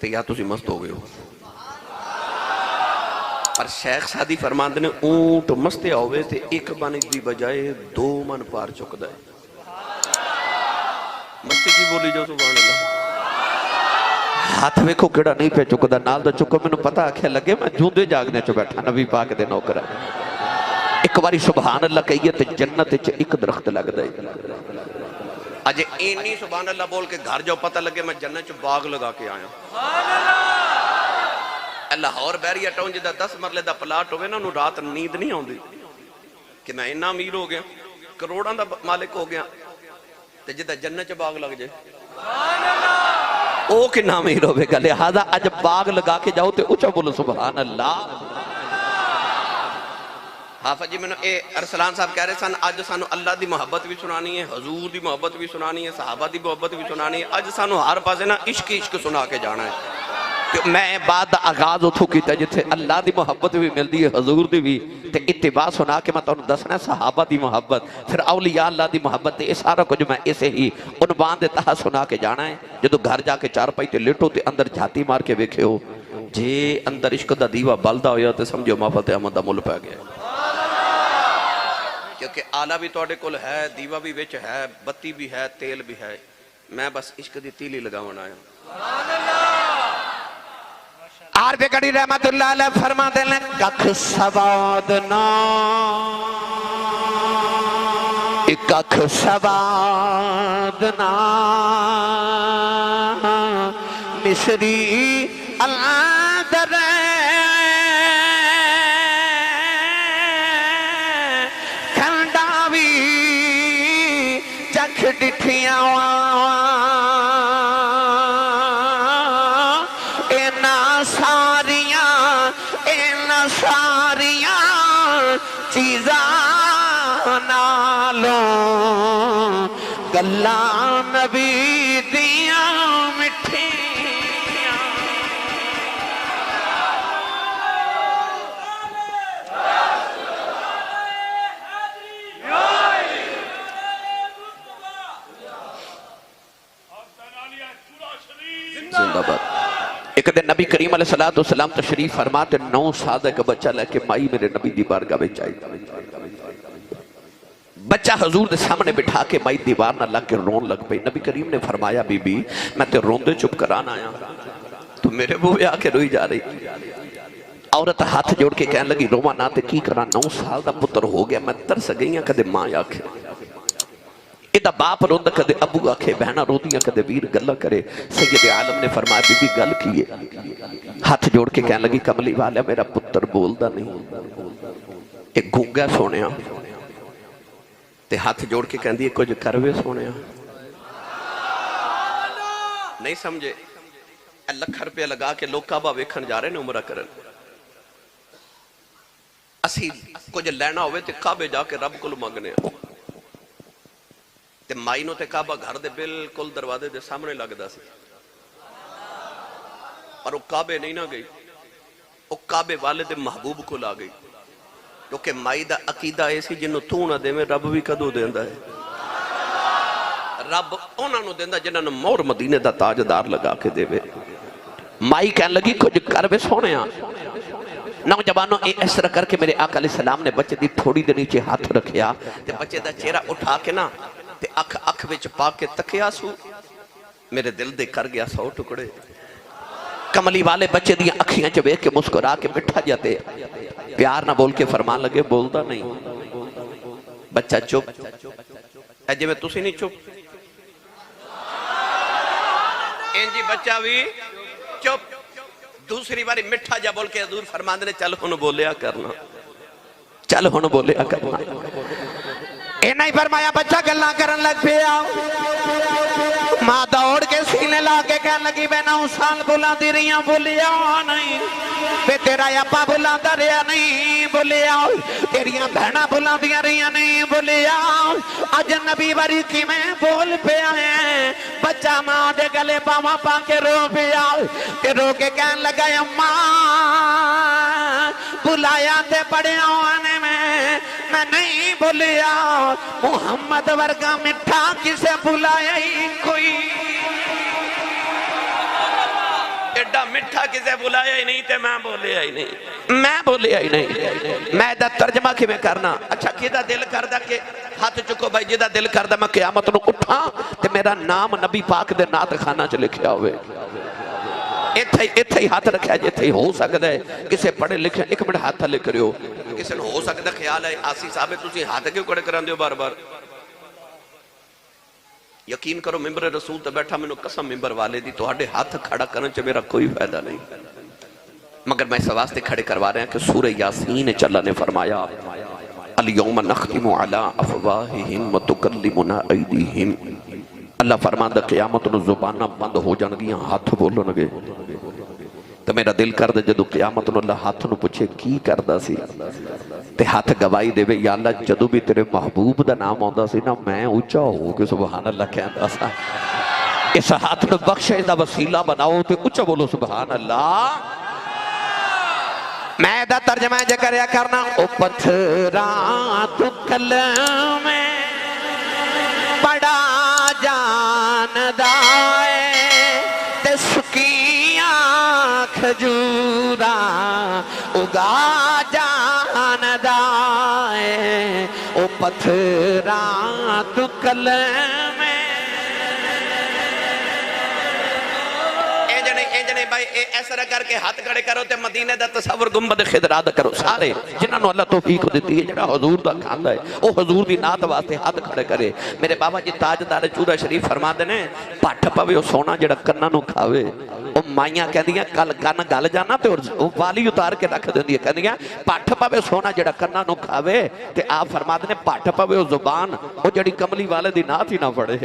ते या तुसी मस्त हो गए हो। पर शेख सादी फरमांदे ने ऊंट मस्तिया होवे ते एक मन दी बजाए दो मन पार चुकदा है। मस्ती की बोली जो सुभान अल्लाह। हाथ वेखो केड़ा नहीं पे चुकदा, नाल दा चुको मैनू पता आखे लगे मैं जूंदे जागने च बैठा नबी पाक दे नौकर। एक एक बारी सुभान अल्लाह कहिए तो जन्नत च एक दरख्त लगता है। अजे इन्नी सुभान अल्लाह बोल के घर जाओ पता लगे मैं जन्नत च बाग लगा के आया। लाहौर बैरिया टाउन जिदा 10 मरले का प्लाट हो ना रात नींद नहीं आती कि मैं इन्ना अमीर हो गया, करोड़ों का मालिक हो गया, तो जिदा जन्नत च बाग लग जाए ओ कितना अमीर होगा। लिहाजा अज बाग लगा के जाओ तो उचा बोलो सुभान अल्लाह। हाफिज जी मैंने अरसलान साहब कह रहे सन अज सानू अल्लाह की मुहब्बत भी सुनानी है, हजूर की मुहब्बत भी सुनानी है, सहाबा की मुहब्बत भी सुनानी है। अज सानू हर पासे ना इश्क इश्क सुना के जाना है। तो मैं बाद आगाज उथों किया जिथे अल्लाह की मुहब्बत भी मिलती है, हजूर की भी, तो इत्तिबा सुना के मैं तुहानू दसना सहाबा की मुहब्बत, फिर औलिया अल्लाह की मुहब्बत, ये सारा कुछ मैं इसे ही उनवान के तहत सुना के जाना है। जो घर जाके चारपाई ते लेटो तो अंदर झाती मार के वेखियो, जे अंदर इश्क का दीवा बलदा होया तो समझो महफल अहमद का मुल पै गया। क्योंकि आला भी तुहाडे कोल है, दीवा भी विच है, बत्ती भी है, तेल भी है। मैं बस इश्क की तीली लगावन आया। आर बेगड़ी रहमतुल्लाह अलैह फरमाते हैं कख सवाद ना कख सवाद ना मिसरी अलादर खंडावी चख डिठिया सारिया चीजा नालो गल्ला नबी दिया मिठिया। जिंदाबाद। एक दिन नबी करीम अलैहिस्सलाम तशरीफ फरमाते 9 साल का बच्चा लेके माई मेरे नबी दी बारगाह में आई। बच्चा हजूर के सामने बिठा के माई दीवार ना लग के रोन लग पई। नबी करीम ने फरमाया बीबी मैं तो रोंदे चुप कराना आया, तो मेरे मुंह में आके रोई जा रही। औरत हाथ जोड़ के कहने लगी रोवा ना तो की करा, 9 साल का पुत्र हो गया, मैं तरस गई कदे मां आखे, इदा बाप रोंदा कदे अबू आखे, बहना रोंदियां कदे वीर गल्ला करे। सैयद आलम ने फरमाया बीबी गल की है? हाथ जोड़ के कहने लगी कमली वाला मेरा पुत्र बोलता नहीं, एक गूंगा सोने। ते हाथ जोड़ के कहती कुछ करवे सोने। नहीं समझे? लख रुपया लगा के लोग काबा वेखन जा रहे ने उमरा करन, असी कुछ लेना होवे ते काबे जाके रब कोल मंगने। ते माई नो ते काबा घर दे बिल्कुल दरवाजे दे सामने लगदा सी, पर वो काबे नहीं ना गई, वो काबे वाले दे महबूब को ला गई। क्योंकि माई दा अकीदा ऐ सी जिन्हों तू ना देवे रब भी कदों देंदा है। रब उन्होंने देंदा जिन्होंने मोहर मदीने दा ताजदार लगा के देवे। माई कहने लगी कुछ कर वे सोने। नौजवानों इस तरह करके मेरे आका अलैहिस्सलाम ने बच्चे दी थोड़ी देर नीचे हाथ रखिया ते बच्चे दा चेहरा उठा के ना ते अख अख विच पा के तकिया सू, मेरे दिल दे कर गया 100 टुकड़े। कमली वाले बच्चे दी अखियां च वेख के मुस्कुरा के मिठा जाते प्यार ना बोल के फरमान लगे बोलता नहीं। बच्चा चुप, जिवें तुसीं नहीं चुप इंजी बच्चा भी चुप। दूसरी बारी मिठा जा बोल के हजूर फरमांदे ने चल हुण बोलिया करना, चल हुण बोलिया करना। इन्ना ही फरमाया बच्चा गल्लां करन लग पिया। मां दौड़ के सीने ला के कहन लगी मैं 9 साल बुलांदी रही बोलिया नहीं, वे तेरा आपा बुलांदा रहा नहीं बोलिया, तेरिया भैणा बुलांदियां रही नहीं बोलिया, अज नबी वारी किवें बोल पिया है। बच्चा मां दे गले पावा पा के रो पिया ते रो के कहन लगा अम्मा बुलाया ते पढ़िया आने में मैं नहीं बोलिया, मुहम्मद वर्गा मिठा किसे बुलाया ही कोई, एडा मिठा किसे बुलाया ही नहीं ते मैं बोलिया ही नहीं, मैं बोलिया ही नहीं। मैं दा तर्जमा किवें करना? अच्छा किदा दिल करदा के हाथ चुको भाई, जिदा दिल करदा मैं क़यामत नूं उठा ते मेरा नाम नबी पाक दे नात खाना च लिखिया होवे। इत्थे ही हाथ रखा जिथे हो सकता है किसी पढ़े लिखे। एक मिनट हाथ थले करियो। किसी हो सकता ख्याल है आसी साहब तुम हाथ क्यों खड़े कराते हो बार बार? यकीन करो मिंबर रसूल तो बैठा मैंने कसम मिंबर वाले दी तुहाडे हाथ खड़ा करने च मेरा कोई फायदा नहीं, मगर मैं इस वास्ते खड़े करवा रहे हैं कि सूरह यासीन अल्लाह ने फरमाया अल यौम नख्तिमु अला अफवाहिहिम व तुकल्लिमुना ऐदीहिम। अल्लाह फरमांदा क़यामत नूं ज़ुबानां बंद हो जाणगियां, हाथ बोलणगे। तो मेरा दिल करदा जदों क़यामत नूं अल्लाह हाथ नूं पुछे की करदा सी ते हाथ गवाही देवे या अल्लाह जदों भी तेरे महबूब दा नाम आउंदा सी ना मैं ऊंचा हो के सुभान अल्लाह कहंदा सा। इस हाथ नूं बख्शिश दा वसीला बनाओ ते ऊंचा बोलो सुभान अल्लाह। मैं दा तर्जमा जे करया करना ओ पत्थरा तू कलम बड़ा जानदा है ते सुकिया खजूरा उगा जानदा है ओ पत्थरा तू कलम भाई ऐसा करके हाथ खड़े करो ते मदीने दा तसव्वुर गुंबद खिदरा दा करो। सारे जिन्होंने अल्लाह तौफीक दी है जेड़ा हुजूर दा खांदा है वो हुजूर दी नात वास्ते हाथ खड़े करे। मेरे बाबा जी ताजदार चूरा शरीफ फरमाते ने पठ पवे ओ सोना जेड़ा कन्ना नूं खावे ओ माइयां कहंदियां कल कन गल जाना ते ओ वाली उतार के रख देंदी कहंदियां पठ पवे सोना जेड़ा कन्ना नूं खावे ते आप फरमाते ने पठ पवे ओ जुबान ओ जेड़ी कमली वाले दी नात ही ना पढ़े।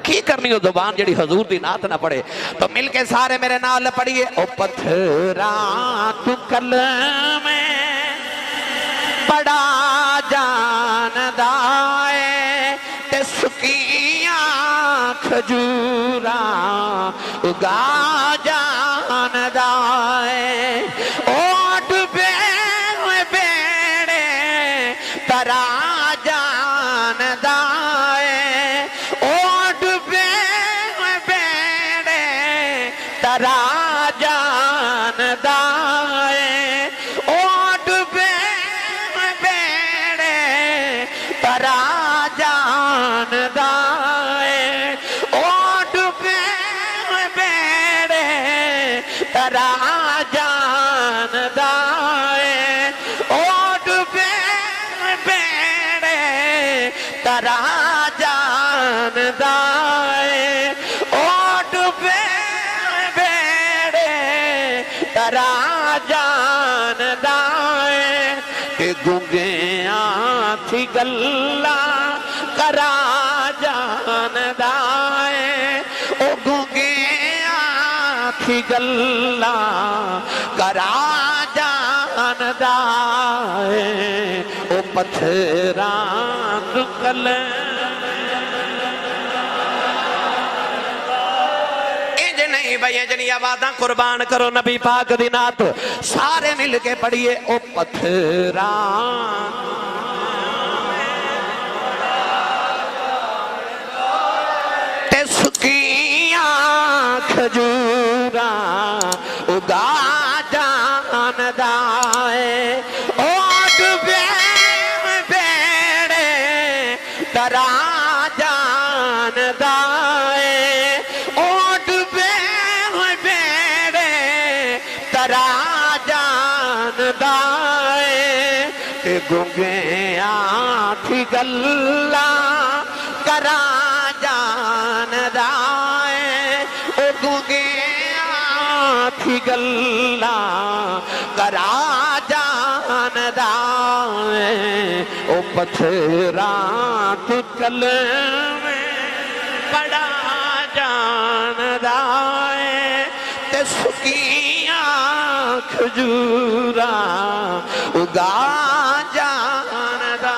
की करनी ओ जुबान जेड़ी हुजूर दी नात ना पढ़े। तो मिलके सारे मेरे नाल पढ़िए ओ पत्थरा तू कलम बड़ा जानदा है ते सुकिया खजूरा उगा जानदा है। ओ डूबे हुए बेड़े तरा जानदा है ओ डूबे हुए बेड़े तरा जानदा है ओ डूबे बेड़े तरा जानदा है ओ डूबे बेड़े तरा जानदा है ओ डूबे बेड़े तरा जानदा है ओ डूबे तरा जानदा है ते गुंगिया थी गल्ला करा जानदा है ओ गुंगिया थी गल्ला करा जानदा है ओ पत्थरा तू कलम भाई आवाज़ कुर्बान करो नबी पाक दी नात सारे मिल के पढ़िए ओ पत्थरा ते सुकिया खजूरा उगा जानदा है ओ डूबे बेड़े तरा जानदा है ओ डूबे तरा जानदा है ते गुंगिया थी गल्ला करा जानदा है ओ गुंगिया थी गल्ला करा जानदा है ओ पत्थरा तू कलम बड़ा जानदा है ते सुकिया खजूरा उगा जानदा।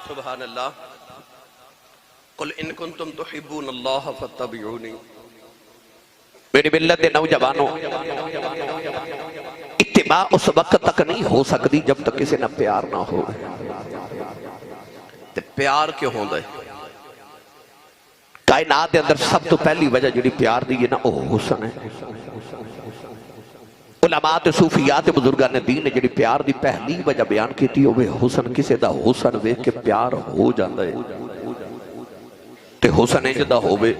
सुभान अल्लाह। कुल इन कुंतुम तुहिब्बून अल्लाह फत्तबिऊनी। मेरी मिल्लत के नौजवानों, इत्तिबा उस वक्त तक नहीं हो सकती जब तक किसी ना प्यार ना हो। ते प्यार क्यों होता है? कायनात के अंदर सब तो पहली वजह जी प्यार दी है ना वह हुसन है। उलमा ते सूफिया ते बुजुर्गां ने दीन ने जी प्यार की पहली वजह बयान की होवे हुसन। किसी का हुसन वेख के प्यार हो जाता है। ते हुसन इंज दा होवे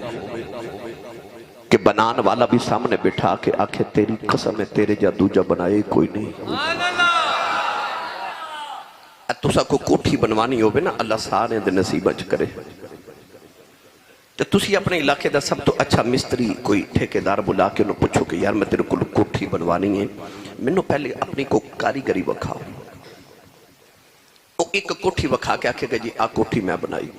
कि बनान वाला भी सामने बिठा के आखे तेरी कसम है तेरे जा दूजा बनाए कोई नहीं। तुसा को कोठी बनवानी होवे ना अल्लाह सारे दे नसीब च करे। तो तुसी अपने इलाके का सब तो अच्छा मिस्त्री कोई ठेकेदार बुला के उन्हें पूछो कि यार मैं तेरे को कोठी बनवानी है, मैनू पहले अपनी को कारीगरी विखाओ। वो एक कोठी विखा के आखेगा जी आ कोठी मैं बनाई,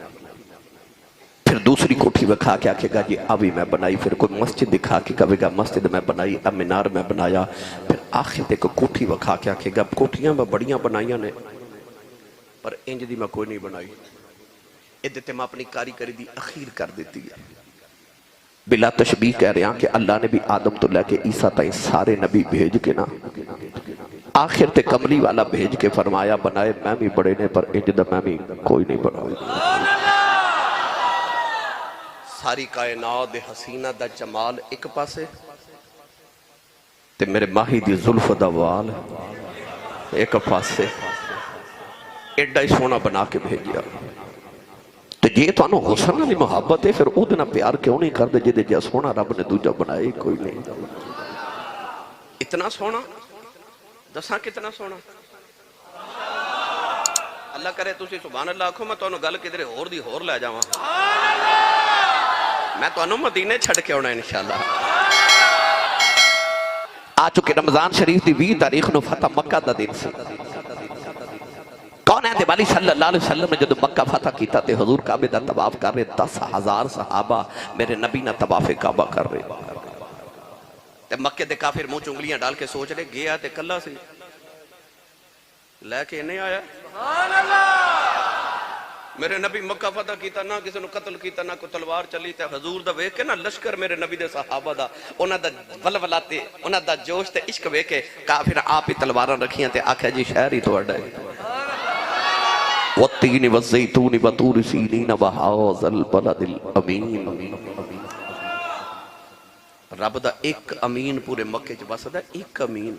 फिर दूसरी कोठी विखा के आखेगा जी आ भी मैं बनाई, फिर कोई मस्जिद दिखा के कहेगा मस्जिद मैं बनाई, अब मीनार मैं बनाया, फिर आखिर तक कोठी विखा के आखेगा कोठियां मैं बड़ियां बनाइया ने पर इंज दी मैं कोई नहीं बनाई। इदते मैं अपनी कारीगरी दी अखीर कर दी है। बिला तशबीह कह रहा कि अल्लाह ने भी आदम तो लैके ईसा ताई सारे नबी भेज के ना आखिर ते कमली वाला भेज के फरमाया बनाए मैं भी बड़े ने पर इंज दा मैं भी कोई नहीं बनाया। सारी कायनात दे हसीना दा जमाल एक पासे ते मेरे माही दी जुल्फ दा वाल एक पासे, एडा ही सोना बना के भेजिया। तो जे तुहानू हुसन नाल मुहब्बत है फिर उहदे नाल प्यार क्यों नहीं करदे जिहदे जिहा सोना रब ने दूजा बनाया कोई नहीं। इतना सोना दसा कितना सोना अल्लाह करे तुसी सुभान अल्लाह आखो मैं तुहानू गल किधरे होर दी होर लै जावां। मैं तुहानू मदीने छड़ के आउणा इंशाअल्लाह। आ चुके रमजान शरीफ की 20 तारीख नूं फतह मक्का दा दिन सी। कौन है वाली सल्लल्लाहु अलैहि वसल्लम ने जब मक्का फतह किया तो हजूर काबे का तवाफ कर रहे 10,000 सहाबा मेरे नबी ना तवाफे काबा कर रहे ते मक्के दे काफिर मुंह उंगलियां डाल के सोच रहे गया ते कल्ला सी लैके नहीं आया। सुभान अल्लाह। मेरे नबी मक्का फतह किया ना किसी ने कत्ल किया ना कोई तलवार चली ते हजूर दा वेख के ना लश्कर मेरे नबी दे सहाबा दा उन्हां दा वलवलाते उन्हां दा जोश ते इश्क वेख के काफिर आप ही तलवारां रखियां ते आख्या जी शहर ही तुहाडा है। वत्तीन वज़ैतून वतूर सीनीन वहाज़ल बलदिल अमीन। रब दा एक अमीन पूरे मक्के च बसदा एक अमीन,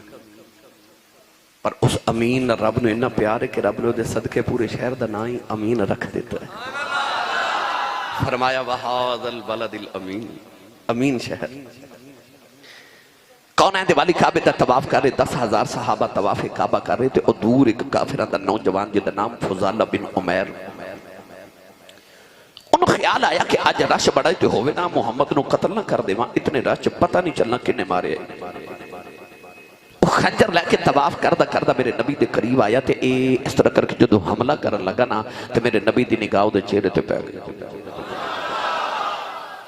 पर उस अमीन रब नूं इन्ना प्यार है कि रब ने उहदे सदके पूरे शहर दा नाम ही अमीन रख दिता है। फरमाया वहाज़ल बलदिल अमीन, अमीन शहर। कौन है दिवाली काबे का तवाफ कर रहे 10,000 सहाबा तवाफे काबा कर रहे थे और दूर एक काफिरा दा नौजवान जिहदा नाम फुजाला बिन उमैर। उन्हें ख्याल आया कि अज रश बड़ा तो होवे ना मुहम्मद नूं कतल ना कर देवां, इतने रश पता नहीं चलना किन्ने मारे। खंजर लैके तवाफ करदा करदा मेरे नबी के करीब आया तो इस तरह करके जो हमला करन लगा ना तो मेरे नबी की निगाह उहदे चेहरे ते पै गई।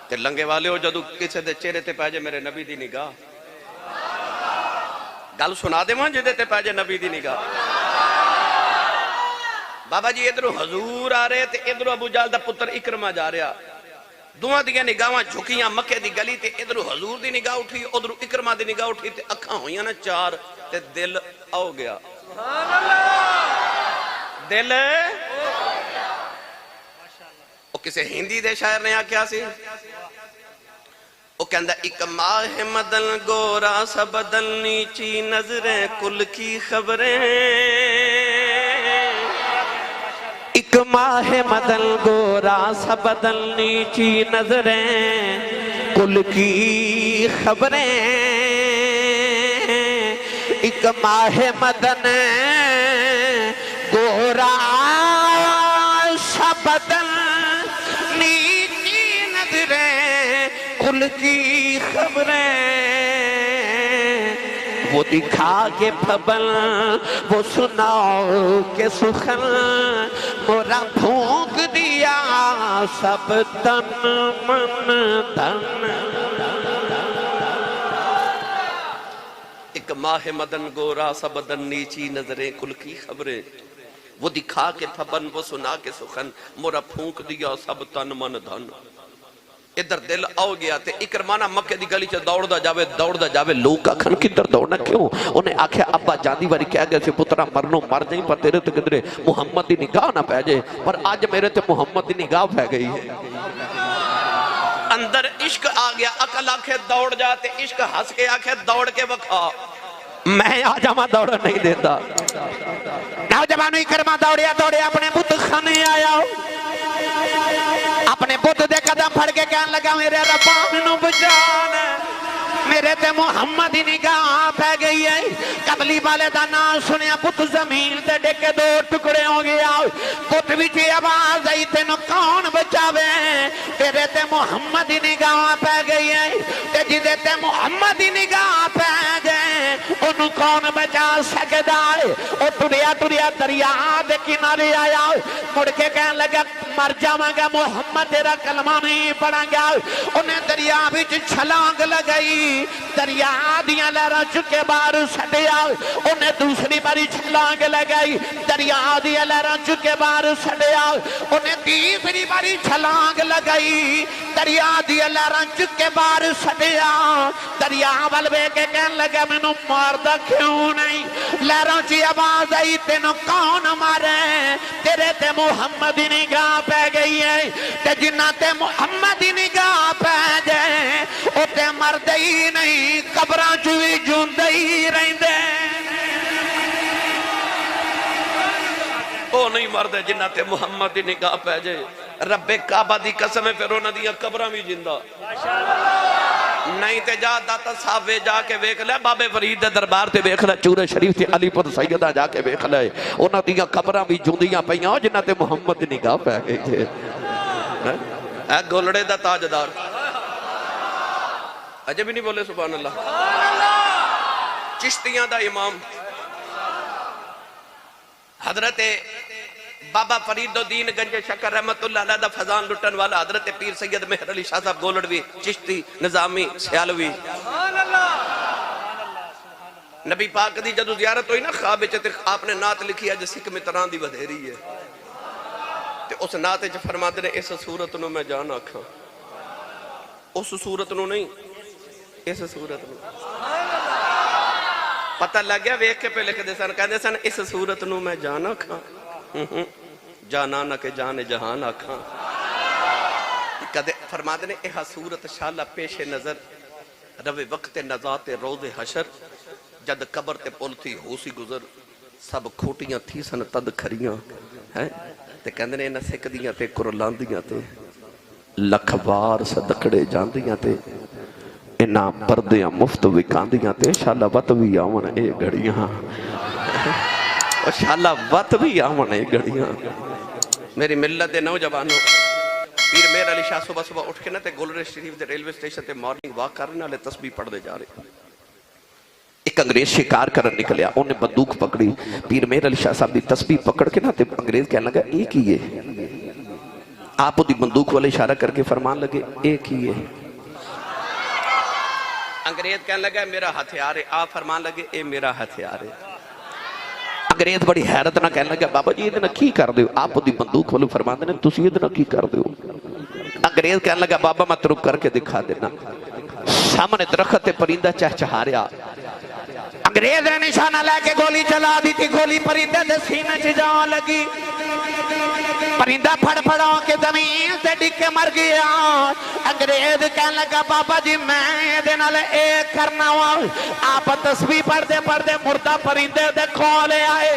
ते लंगे वाले हो जदों किसी दे चेहरे ते पै जाए मेरे नबी की निगाह, गल सुना देवां जिहदे ते पै जाए नबी की निगाह। बाबा जी इधरों हजूर आ रहे ते इधरों अबू जहल दा पुत्र इकरमा जा रहा, दोवां दियां निगाहां झुकियां मक्के दी गली ते इधरों हजूर दी निगाह उठी उधरों इकरमा दी निगाह उठी ते अखां होईयां ना चार ते दिल आओ गया। सुभान अल्लाह। दिल ओ किसे हिंदी दे शायर ने आख्या सी वो कहंदा एक माह मदन गोरा सा बदन नीची नजरें कुल की खबरें, एक माह मदन गोरा सा बदन नीची नजरें कुल की खबरें, एक माह मदन गोरा सा बदन नीची नजरें कुल की खबरें, वो दिखा के फबल वो सुनाओ के सुखन, मोरा फूंक दिया सब तन मन धन। एक माह मदन गोरा सा बदन नीची नजरें कुल की खबरें, वो दिखा के फबन वो सुना के सुखन, मोरा फूंक दिया सब तन मन धन। इधर दिल आओ गया ते इकरमाना मक्के दी गली च दौड़दा जावे लोग आखन किधर दौड़ना क्यों। उन्हें आख्या अब्बा जादी वारी कह गए पुत्रा मरनो मर जाई पर तेरे ते किधरे मुहम्मद दी निगाह ना पै जाए, पर अज मेरे ते मुहम्मद दी निगाह पै गई है। अंदर इश्क आ गया, अकल आखे दौड़ जाते, इश्क हंस के आखे दौड़ के वखा, मैं आ जावा दौड़ नहीं देता। नौजवान कर्मा दौड़िया दौड़े अपने बुत खाने आया, अपने बुत दे कदम फड़ के कहने लगा मेरे रब्बा मैनू बचान, मेरे ते मुहम्मद की निगाह पै गई है। कबली वाले का नाम सुनिया, पुत जमीन ते डिगे दो टुकड़े हो गया। पुत विच आवाज आई तेन कौन बचावे, तेरे ते मुहम्मद की निगाह पै गई है। ते जिदे ते मुहम्मद की निगाह पै गए ओनू कौन बचा सकदा है। ओ टुरिया टुरिया दरिया दे किनारे आया, मुड़ के कहने लगा मर जावांगा मुहम्मद तेरा कलमा नहीं पढ़ांगा। उन्हें दरिया विच छलांग लगाई, दरिया दियां लहरां चुके बाहर छड्डिया। उन्हें दूसरी बारी छलांग लगाई, दरिया दियां लहरां चुके बाहर छड्डिया। उन्हें तीसरी बारी छलांग लगाई, दरिया दियां लहरां चुके बाहर छड्डिया। दरिया वल वेख के कहने लगा मैनू मारदा क्यों नहीं। लहरां च आवाज आई तेनू कौन मारे, तेरे ते मुहम्मद दी निगाह पै गई है। ते जिन्ना ते मुहम्मद दी निगाह पै जाए ओ ते मरदे ही नहीं, कबरां च भी जिंदे ही रहिंदे। ओ नहीं मरदे जिन्ना ते मुहम्मद दी निगाह पै जाए। रब्बे काबा दी कसम है फिर उन्हां दी कबरां भी जिंदा। नहीं ते जा दाता साहब वे जाके वेख ले, बाबे फरीद दे दरबार ते वेख ले, चूरे शरीफ ते अलीपुर सैयदा जाके वेख ले, उन्हां दी कबरां भी जुंदियां पईयां जिन्ना ते मुहम्मद दी निगाह पै गई थे। ए गोलड़े दा ताजदार अजे भी नहीं बोले सुभान अल्लाह। चिश्तियां दा इमाम हजरत बाबा फरीदुद्दीन गंजे शकर रहमतुल्लाह अलैह दा फजान लुटन वाला हजरत पीर सैयद मेहर अली शाह साहब गोलड़वी चिश्ती निजामी सियालवी नबी पाक दी जदों ज़ियारत हुई ना ख्वाब विच ते आपने नात लिखी अज सिख मित्रां दी वधेरी है। ते उस नात विच फरमाते ने इस सूरत नूं मैं जान आखां, उस सूरत नूं नहीं इस सूरत नूं। पता लग गया वेख के पे लिखते सन, कहते सन इस सूरत नूं मैं जान आखां, जाना ना के जाने जहान आखां। कदे फरमाते ने यह सूरत शाला पेशे नजर रवे वक्त नजात रोज़े हशर, जद कबर ते पुल थी होसी गुजर, सब खोटियां थी सन तद खरियां है। ते कहंदे ने इन्हां सिकदियां ते कुरलांदियां ते लख वार सदकड़े जांदियां ते इन्हां परदियां मुफ्त विकांदियां ते शाला वत भी आवन ए घड़ियां, शाला वत भी आवन ए घड़ियां। मेरी मिल्लत दे नौजवानों, पीर मेहर अली शाह सुबह सुबह उठ के ना ते गोलरे शरीफ दे रेलवे स्टेशन ते मॉर्निंग वॉक करने वाले तस्बीह पढ़ते जा रहे। एक अंग्रेज शिकार करन निकलिया, उन्हें बंदूक पकड़ी, पीर मेहर अली शाह साहब की तस्बीह पकड़ के ना ते अंग्रेज कहने लगा एक ही है। आप उदी बंदूक वाले इशारा करके फरमान लगे एक ही है। अंग्रेज कहने लगा मेरा हथियार है, आप फरमान लगे ए मेरा हथियार है। अंग्रेज बड़ी हैरत ना कहने लगा बाबा जी ये की कर दो, आप उदी बंदूक वाले फरमाते ने तुसी ये की कर दो। अंग्रेज कहने लगा बाबा मैं तुरुक करके दिखा देना। सामने दरख्त परिंदा चहचहा रहा, अंग्रेज ने निशाना लेके गोली चला दी थी, गोली परिंदे दे सीने च जा लगी, परिंदा फड़फड़ा के जमीन से डिग के मर गया। अंग्रेज कहने लगा बाबा जी मैं ये नाल एक करना वा। आप तस्बीह पढ़ते पढ़ते मुर्दा परिंदे दे खोले आए,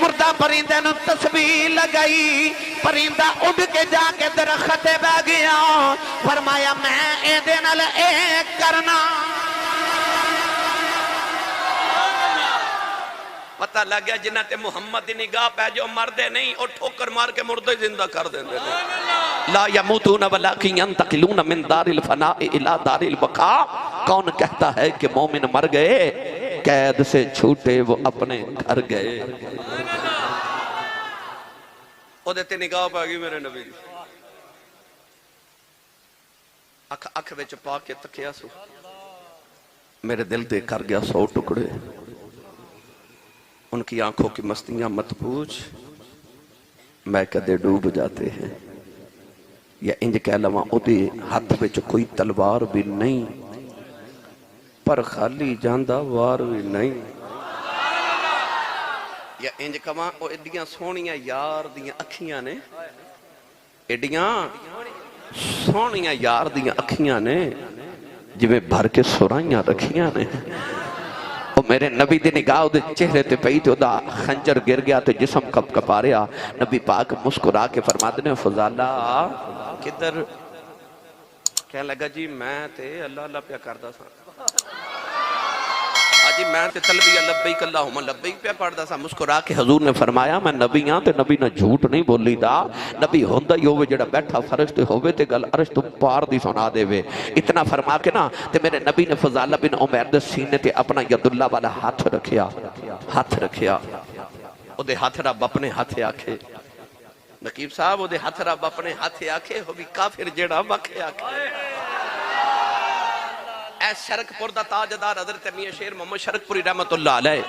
मुर्दा परिंदे नु तस्बीह लगाई, परिंदा उड़ के जाके दरख्त पे बैठ गया। फरमाया मैं ये नाल एक करना। पता लग गया जिन्ना ते मुहम्मद दी निगाह पै जो मरदे नहीं, और ठोकर मार के मुर्दे जिंदा कर देंदे ने। ला यमूतून वलाकिन यंतकिलून मिन दारिल फना इला दारिल बका। कौन कहता है कि मोमिन मर गए, कैद से छूटे वो अपने घर गए। ओदे ते निगाह पै गई मेरे नबी दी, अख अख विच पा के तकिया सु, मेरे दिल दे कर गया 100 टुकड़े। उनकी आंखों की मस्तियां मत पूछ, मैं कदे डूब जाते हैं। या इंज कह लवा उहदे हाथ विच कोई तलवार भी नहीं, पर खाली जांदा वार भी नहीं। या इंज कवा ओ एडियां सोहणियां यार दियां अखियां ने, एडियां सोहनिया यार दियां अखियां ने जिवें भर के सुराइयां रखियां ने। वो मेरे नबी दी निगाह उहदे चेहरे ते पई ते उहदा खंजर गिर गया ते जिस्म कपकपा रहा। नबी पाक मुस्कुरा के फरमाते ने फजाला किधर? कहने लगा जी मैं ते अल्लाह अल्लाह प्या करदा सा। जी मैं ते तलबिया लब्बैक अल्लाहुम्मा लब्बैक पे पढ़दा सा। मुस्कुरा के हजूर ने फरमाया मैं नबी हां ते नबी ना झूठ नहीं बोलीदा। नबी होंदा ही होवे जेड़ा बैठा फर्श ते होवे ते गल अर्श तो पार दी सुना देवे। इतना फरमा के ना ते मेरे नबी ने फजाला बिन उमैर दे सीने ते अपना यदुल्ला वाला हाथ रखिया। हाथ रखिया ओदे हाथ रब अपने हाथ आखे। नकीब साहब ओदे हाथ रब अपने हाथ आखे हो भी काफिर जेड़ा मखे आखे। शरकपुर दा ताजदार हज़रत मियां शेर मोहम्मद शरकपुरी रहमतुल्लाह अलैह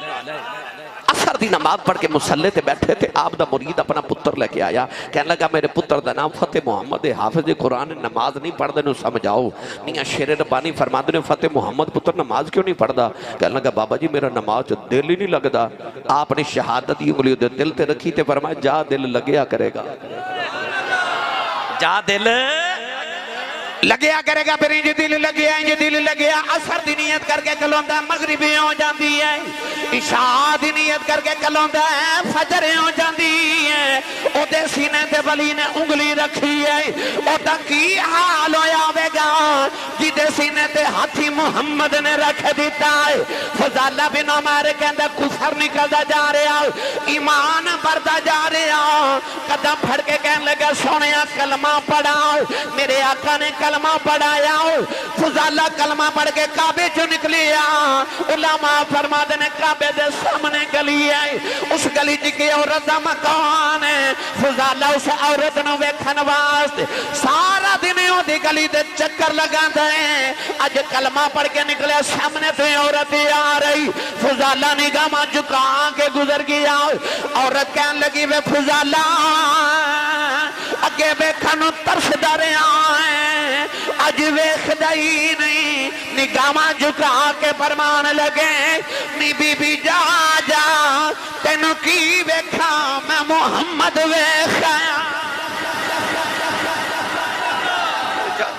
असर दी नमाज पढ़ के मुसल्ले ते बैठे थे। आप दा मुरीद अपना पुत्र लेके आया। कहने लगा मेरे पुत्र दा नाम फतेह मोहम्मद है, हाफिज कुरान, नमाज नहीं पढ़दे नु समझाओ। मियां शेर रब्बानी फरमाते ने फतेह मोहम्मद पुत्र नमाज क्यों नहीं पढ़दा? कहने लगा बाबा जी मेरा नमाज च दिल ही नहीं लगदा। आपने शहादत की उंगली दे दिल ते रखी ते फरमाया जा दिल लगया करेगा, जा दिल लगया करेगा। फिर इंज दिल लगे इंज दिल लगे असर दी नियत करके कलोंदा मगरिबी हो जाती है, इशा दी नियत करके कलोंदा फजर हो जाती है। ओदे सीने ते वली ने उंगली रखी है। ओदा की हाल होया होगा जिदे सीने ते हाथी मुहम्मद ने रख दिता है। फजाला बिन उमर कहंदा कुफर निकलदा जा रहा, ईमान बढ़दा जा रहा। कदम फड़ के कहने लगा सोनिया कलमा पढ़ाओ। मेरे आका ने कलमा पढ़ाया। फजाला कलमा पढ़ के काबे चो निकले। उलमा फरमाते ने काबे दे सामने गली है, उस गली च की औरत का मकान है। फजाला उस औरत नूं वेखण वास्ते सारा दिन ओदी गली दे चक्कर लगांदा है। अज कलमा पढ़ के निकले, सामने से औरत आ रही। फजाला निगाह झुका के गुजर गया। औरत कहने लगी वे फजाला अगे वेखण तरसदा रहा है, अज वेखदा ही नहीं। निगाह झुका के फरमान लगे नी बीबी जा जा तेनू की वेखा मैं मुहम्मद वेखा।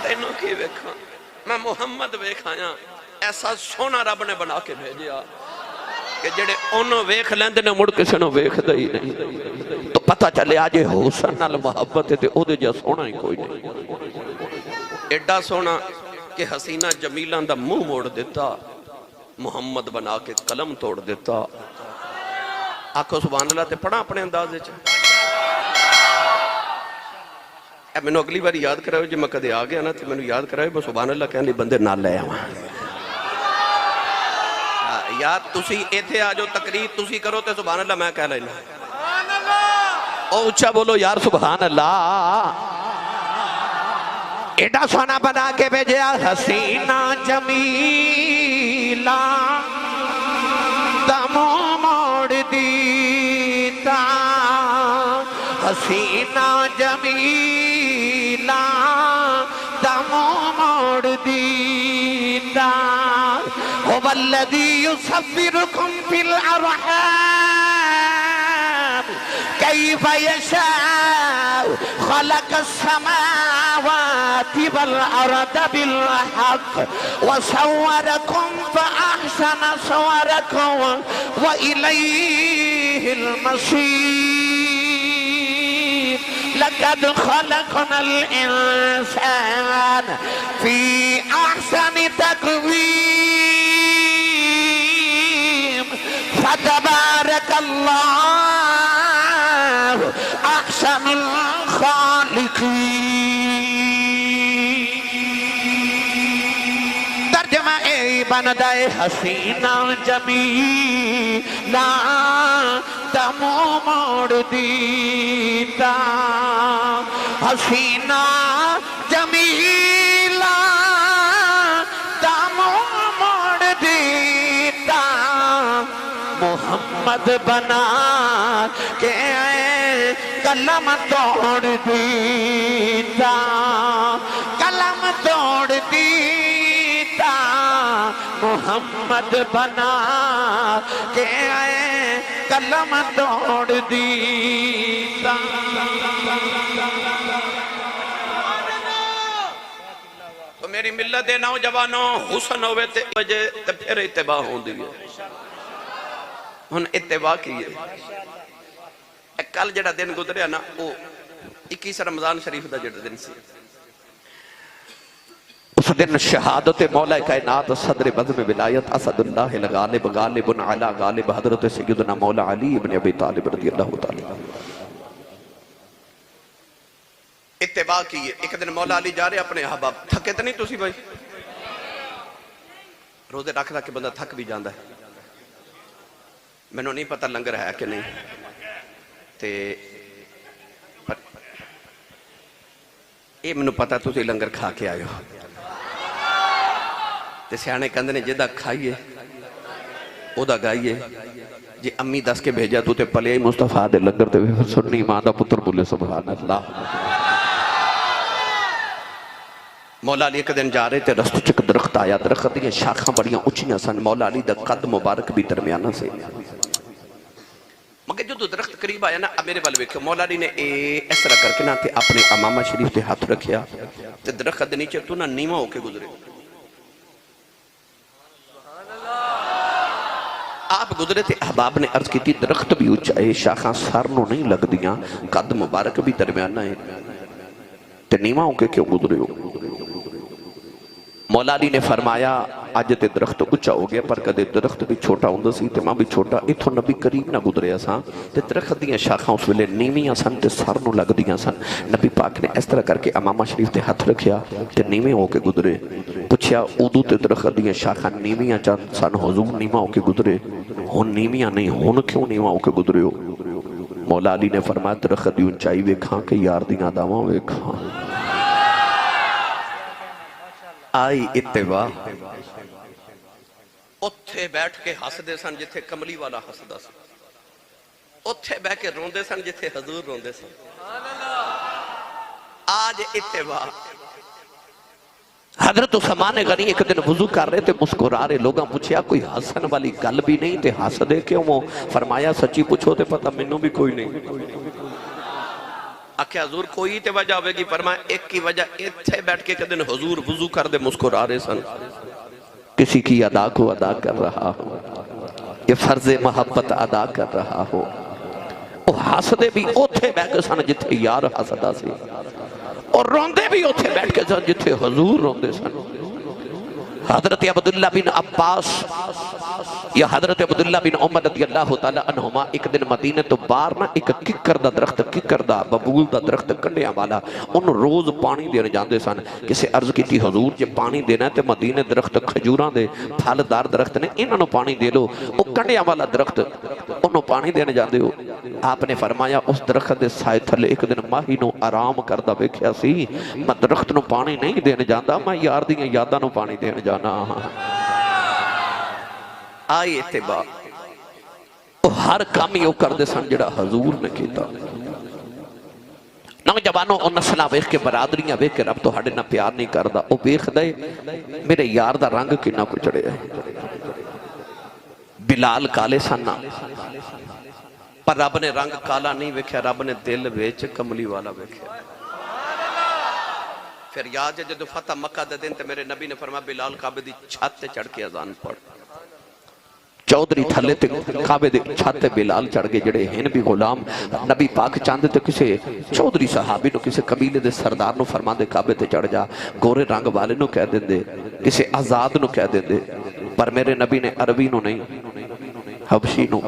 तेनू की वेखा मैं मुहम्मद वेखाया। ऐसा सोना रब ने बना के भेजा कि जेड़े ओनों वेख लेंदे ने मुड़ किसी नूं वेखदा ही नहीं। तो पता चले आज हुसन नाल मुहब्बत है ते ओदे जिहा सोना ही कोई नहीं। एडा सोना कि हसीना जमीला दा मुंह मोड़ दिता, मुहम्मद बना के कलम तोड़ दिता। आखो सुभान अल्लाह ते पढ़ा अपने अंदाजे च। मैनू अगली बार याद कराओ जे मैं कदे आ गया ना तो मैनू याद कराओ मैं सुभान अल्लाह कहने लई बंदे नाल ले आवां। यार तुसी इत्थे आ जाओ, तकरीर तुसी करो ते सुभान अल्लाह मैं कह लेना। ओ ऊंचा बोलो यार सुभान अल्लाह। एडा सोना बना के भेजा हसीना जमीला दमो मोड़ दीता। हसीना जमीला दमो मोड़ दीता। हो वल्लज़ी युसव्विरुकुम फिल अरहाम कैफ यशाअ खलक़ अस्समावाति वल अर्द बिल हक़ व सव्वरकुम फ़अहसन सव्वरकुम व इलैहिल मसीर। लक़द खलक़नल इंसान फ़ी अहसनि तक़वीम फ़तबारकल्लाहु अहसनुल खालिक़ीन। तर्जुमा ए बनदा हसीना जमीला दमो मोड़ दीता। हसीना जमीला दमो मोड़ दीता। मोहम्मद बना के कलम तोड़ दीता। कलम तोड़ दीता। मोहम्मद बना के कलम तोड़ दीता। मेरी मिलत दे नौजवानों हुसन होवे ते वजे ते फिर इत्तिबा होंदी है। हुन इत्तिबा की है कल जेड़ा दिन गुजरिया ना वो 21 रमजान शरीफ दा जेड़ा दिन सी उस दिन शहादत मौला कायनात सदर बज़्म विलायत असदुल्लाह गालिब गालिबुन अला गालिब हज़रत सय्यदना मौला अली इब्न अबी तालिब रज़ियल्लाहु तआला इत्तिबा की है। एक दिन मौला अली जा रहे अपने अहबाब थके तो नहीं तुसी भाई रोजे रख रख के बंदा थक भी जाता है। मैनू नहीं पता लंगर है कि नहीं ते पर ये मैनू पता तुसी लंगर खा के आए हो ते सियाने कहंदे ने जिहदा खाइए ओदा गाइए जे अम्मी दस के भेजा तू ते पलिया ही मुस्तफा दे लंगर ते फिर सुन्नी मां दा पुत्र बोले सुभान अल्लाह। मौला अली एक दिन जा रहे थे रस्ते च एक दरख्त आया दरख्त दी शाखा बड़ियां उच्चियां सन मौला अली दा कद मुबारक भी दरमियाना से मगर जो दरख्त करीब आया ना मेरे वाल वेखो मौला अली ने इस तरह करके ना अपने अमामा शरीफ से हाथ रखिया ते दरख्त दे नीचे तू ना नीवा होके गुजरे आप गुजरे थे अहबाब ने अर्ज की दरख्त भी उच्चा है शाखा सर नूं नहीं लगदियां कद मुबारक भी दरमियाना है ते नीवा होके क्यों गुजरे हो। मौला अली ने फरमाया अज ते दरख्त उच्चा हो गया पर कदे दरख्त भी छोटा होंदा सी ते मैं भी छोटा इथों नबी करीब ना गुजरिया सा ते दरख्त दीयां शाखां उस वेले नीवियां सन ते सर नूं लगदियां सन। नबी पाक ने इस तरह करके अमामा शरीफ ते हथ रखिया ते नीवे होके गुजरे पुछया उदू ते दरख्त दीयां शाखां नीवियां सन हुजूर नीवा होके गुजरे हुण नीवियां नहीं हुण क्यों नीवा होके गुजरे हो। मौला अली ने फरमाया दरख्त दी ऊंचाई वेखां कि यार दीयां अदावां वेखां आई इत्तिबा उत्थे बैठ के हसदे सन जिथे कमली वाला हसदा सी उत्थे बैठ के रोंदे सन जिथे हजूर रोंदे सन। आज इत्तिबा हजरत उस्मान गनी एक दिन वुजू कर रहे थे मुस्कुरा रहे लोगों पूछया कोई हसन वाली गल भी नहीं ते हसदे क्यों हो। फरमाया सच्ची पूछो ते पता मैनू भी कोई नहीं। आख्या हजूर कोई तो वजह होगी फरमाया एक ही वजह इत्थे बैठ के एक दिन हजूर वुजू कर दे मुस्कुरा रहे सन किसी की अदा को अदा कर रहा हो ये फर्ज मोहब्बत अदा कर रहा हो। हसदे भी उथे बैठ के सन जिथे यार हसदा सी और रोंदे भी उथे बैठ के सन जिथे हजूर रोंदे सन। हजरत अब्दुल्ला बिन अब्बास या हजरत अब्दुल्ला बिन उमर रज़ियल्लाहु तआला अन्हुमा एक दिन मदीने तो बाहर ना एक किकर दा दरख्त किकर दा बबूल दा दरख्त कंडियां वाला उन रोज पानी देने जाते सन। किसी अर्ज की हजूर जे पानी देना ते मदीने दरख्त खजूरां दे फलदार दरख्त ने इन्हां पानी दे लो वो कंडियां वाला दरख्त उन्होंने पानी देने जाते हो। आपने फरमाया उस दरख्त के साए थले एक दिन माही नूं आराम करदा वेख्या सी मैं दरख्त नूं पानी नहीं देने जाता मैं यार दी यादां नूं पानी देने जाना। आई इत्तिबा हर काम ही करते सन जिहड़ा हजूर ने कीता। नौजवानों और नस्लां वेख के बरादरियां वेख के रब तुहाडे नाल प्यार नहीं करदा वो वेखदे मेरे यार दा रंग किन्ना कुछ चढ़िया है। बिलाल काले सन पर रब ने रंग काला नहीं वेख्या रब ने दिल विच कमली वाला वेख्या। फिर याद है जो फतह मक्का दे दिन ते मेरे नबी ने फरमाया बिलाल काबे दी छत ते चढ़ के अजान पढ़। चौधरी थले ते काबे दी छत ते बिलाल चढ़ गए जेड़े हैं भी गुलाम नबी पाक चांदे ते किसे चौधरी सहाबी नु किसे कबीले दे सरदार नु फरमांदे काबे ते चढ़ जा गोरे रंग वाले नु कह देंदे किसे आजाद नु कह देंदे पर मेरे नबी ने अरबी नु नहीं हबशी नु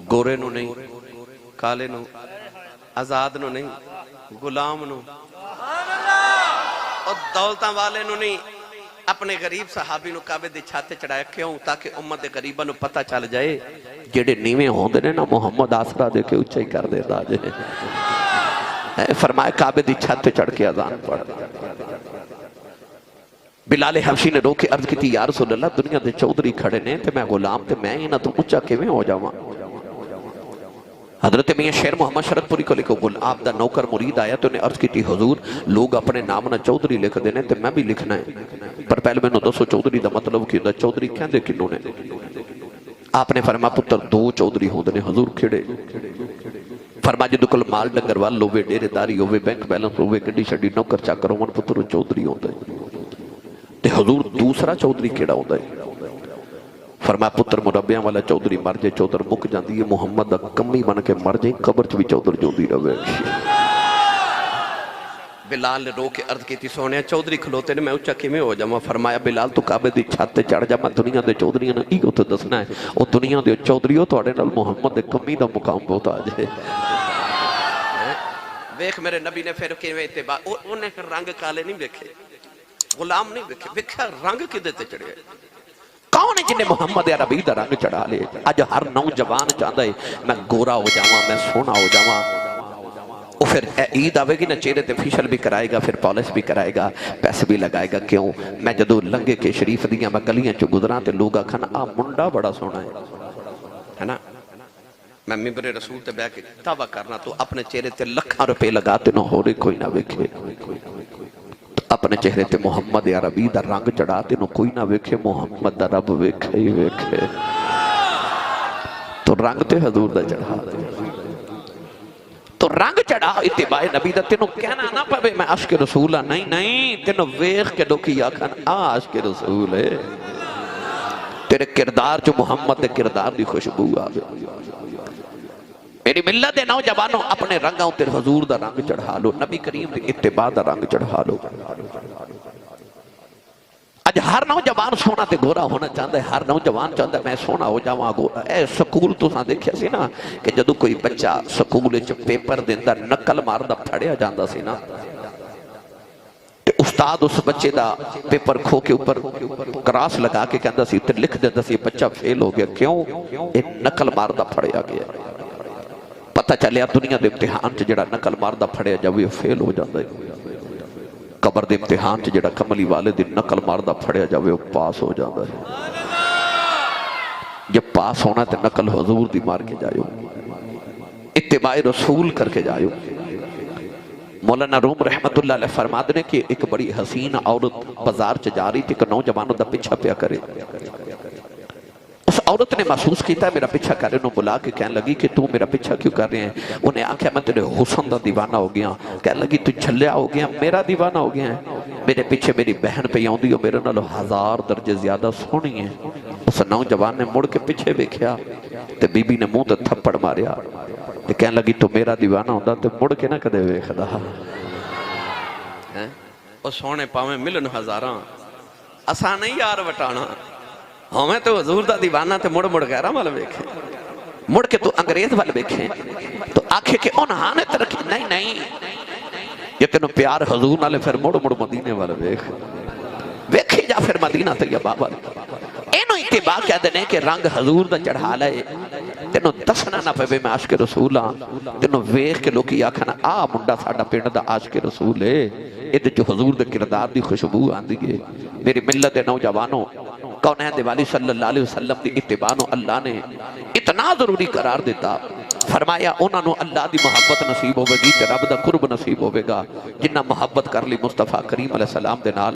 गोरे नु नहीं काले नु आजाद नु नहीं गुलाम नु और दौलतां वाले नु नहीं अपने गरीब सहाबी नु काबे दी छत चढ़ाया। क्यों ताकि उम्मत दे गरीबां नु पता चल जाए जेड़े नीवे होंदे ने ना मुहम्मद आसरा दे के उच्चा ही कर देता जे। फरमाया काबे दी छत चढ़ के अजान पढ़। बिलाल हबशी ने रोके अर्ज की या रसूल अल्लाह दुनिया दे चौधरी खड़े ने ते मैं गुलाम ते मैं इन्हां तो उच्चा किवें हो जावां। हजरत मियां शेर मोहम्मद शरतपुरी को लिखो गुल आप दा नौकर मुरीद आया तो उन्हें अर्ज की हुजूर लोग अपने नाम ना चौधरी लिखते हैं तो मैं भी लिखना है पर पहले मैनू दसो चौधरी का मतलब की होंदा चौधरी कहंदे किन्नू ने। आपने फरमाया पुत्र दो चौधरी होंदे ने हुजूर किहड़े। फरमाया जिहदे कोल माल डंगर वाल होवे डेरेदारी होवे बैंक बैलेंस होवे गड्डी छड्डी नौकर चाकर होवन पुत्र चौधरी होंदा है। ते हजूर दूसरा चौधरी केड़ा होंदा है? फरमाया पुत्र मुरब्बियां वाला चौधरी मर जाए, चौधर मुक जाती है, मुहम्मद दा कमी बन के मर जाए, कबर च भी चौधर जोंदी रहे। बिलाल ने रो के अर्ज की, सोने चौधरी खलोते ने, मैं उच्चा किवें हो जावां? फरमाया बिलाल तू काबे दी छत ते चढ़ जा, मैं दुनिया के चौधरियां ने की उत्थे दसना है। वो दुनिया के चौधरी हो, तुहाडे नाल मुहम्मद दे कमी दा मुकाम बहुत आ जाए। वेख मेरे नबी ने फिर किवें इत्तिबा, उन्हें रंग काले नहीं वेखे, गुलाम नहीं वेखे, वेख्या रंग किदे ते चढ़िया। कौन है जिन्हें मुहम्मद अरबी दा रंग चढ़ा ले? अज हर नौजवान चाहता है मैं गोरा हो जावां, मैं सोहना हो जावां। वो फिर ईद आवेगी ना, चेहरे ते फेशियल भी कराएगा, फिर पॉलिश भी कराएगा, पैसे भी लगाएगा। क्यों? मैं जदों लंघे के शरीफ दियां मैं गलियां च गुजरां ते लोग आखन आ मुंडा बड़ा सोहना है ना। मैं मिंबरे रसूल ते बैठ के दावा करना, तो अपने चेहरे ते लाखां रुपए लगा ते ना होरे कोई ना वेखे, अपने चेहरे ते मुहम्मद अरबी दा रंग चढ़ा तेन कोई ना वेखे, मुहम्मद दा रब वेखे ही वेखे। तो रंग ते हजूर दा चढ़ा दे, तो रंग चढ़ा इत्तिबाए नबी दा। तेनों कहना ना पवे मैं आशिक रसूल हाँ, नहीं नहीं, तेनों वेख के लोकी आखन आ आशिक रसूल है। तेरे किरदार च मुहम्मद दे किरदार दी खुशबू आवे। मेरी मिल्लत दे नौजवानों, अपने रंगां उत्ते हजूर दा रंग चढ़ा लो, नबी करीम दे इत्तिबा दा रंग चढ़ा लो। अज हर नौजवान सोना ते गोरा होना चाहता है, हर नौजवान चाहता है मैं सोना हो जावां गोरा। ए स्कूल तुसां देखिया सी ना कि जदों कोई बच्चा स्कूल विच पेपर देंदा नकल मारदा फड़िया जांदा सी ना, ते उस्ताद उस बच्चे दा पेपर खो के ऊपर क्रॉस लगा के कहंदा सी, ते लिख दिंदा सी बच्चा फेल हो गया। क्यों? ये नकल मारदा फड़िया गया। पता चलिया दुनिया के इम्तिहान च जिहड़ा नकल मारदा फड़िया जावे फेल हो जाता है, कबर के इम्तिहान च जिहड़ा कमली वाले दी नकल मारदा फड़िया जावे वो पास हो जाता है। जब पास होना तो नकल हजूर दी मार के जायो, इत्तिबाए रसूल करके जायो। मौलाना रूम रहमतुल्लाह अलैह फरमाते ने कि एक बड़ी हसीन औरत बाजार च जा रही थी, एक नौजवानों का पीछा पिया करे। उस औरत ने महसूस किया मेरा पीछा कर रहे, बुला के कहने लगी कि तू मेरा पीछा क्यों कर रहे हैं? उन्हें आख्या मैं तेरे हुसन का दीवाना हो गया। कहने लगी तू छलिया हो गया, मेरा दीवाना हो गया है? मेरे पीछे मेरी बहन पे आउंदी हो, मेरे नालों 1000 दर्जे ज्यादा सोहनी है। उस नौजवान ने मुड़ के पीछे वेख्या ते बीबी ने मुंह ते थप्पड़ मारिया ते कहने लगी तू मेरा दीवाना होंदा ते मुड़ के ना कदे वेखदा है। ओ सोहने पावे मिलन हजारां, असा नहीं यार वटाना। हमें तो हजूर दा दीवाना ते मुड़ मुड़ गैरां वाल वेखे, मुड़ के तू अंग्रेज वाल वेखे तो आखे कि उन्हां ने तरक्की नहीं नहीं, ये तेनों प्यार हजूर नाले फिर मुड़ मुड़ मदीने वाल वेख वेखे जा, फिर मदीना तैयबा वाल। इनू इत्तिबा कहते हैं कि रंग हजूर दा चढ़ा ले, तेनों दसना ना पवे मैं आशिक रसूल हाँ। तेनों वेख के लोग आखन आ मुंडा साडा पिंड दा आशिक रसूल है, इहदे च हजूर दे किरदार दी खुशबू आंदी है। मेरी मिल्लत दे नौजवानों, कौनैन दे वाली सल्लल्लाहु अलैहि वसल्लम दी इत्तिबा नूं अल्लाह ने इतना जरूरी करार दिता। फरमाया उन्होंने अल्लाह की मुहब्बत नसीब होगी ते रब दा कुर्ब नसीब होगा जिन्ना मुहब्बत कर ली मुस्तफा करीम अलैहि सलाम दे नाल।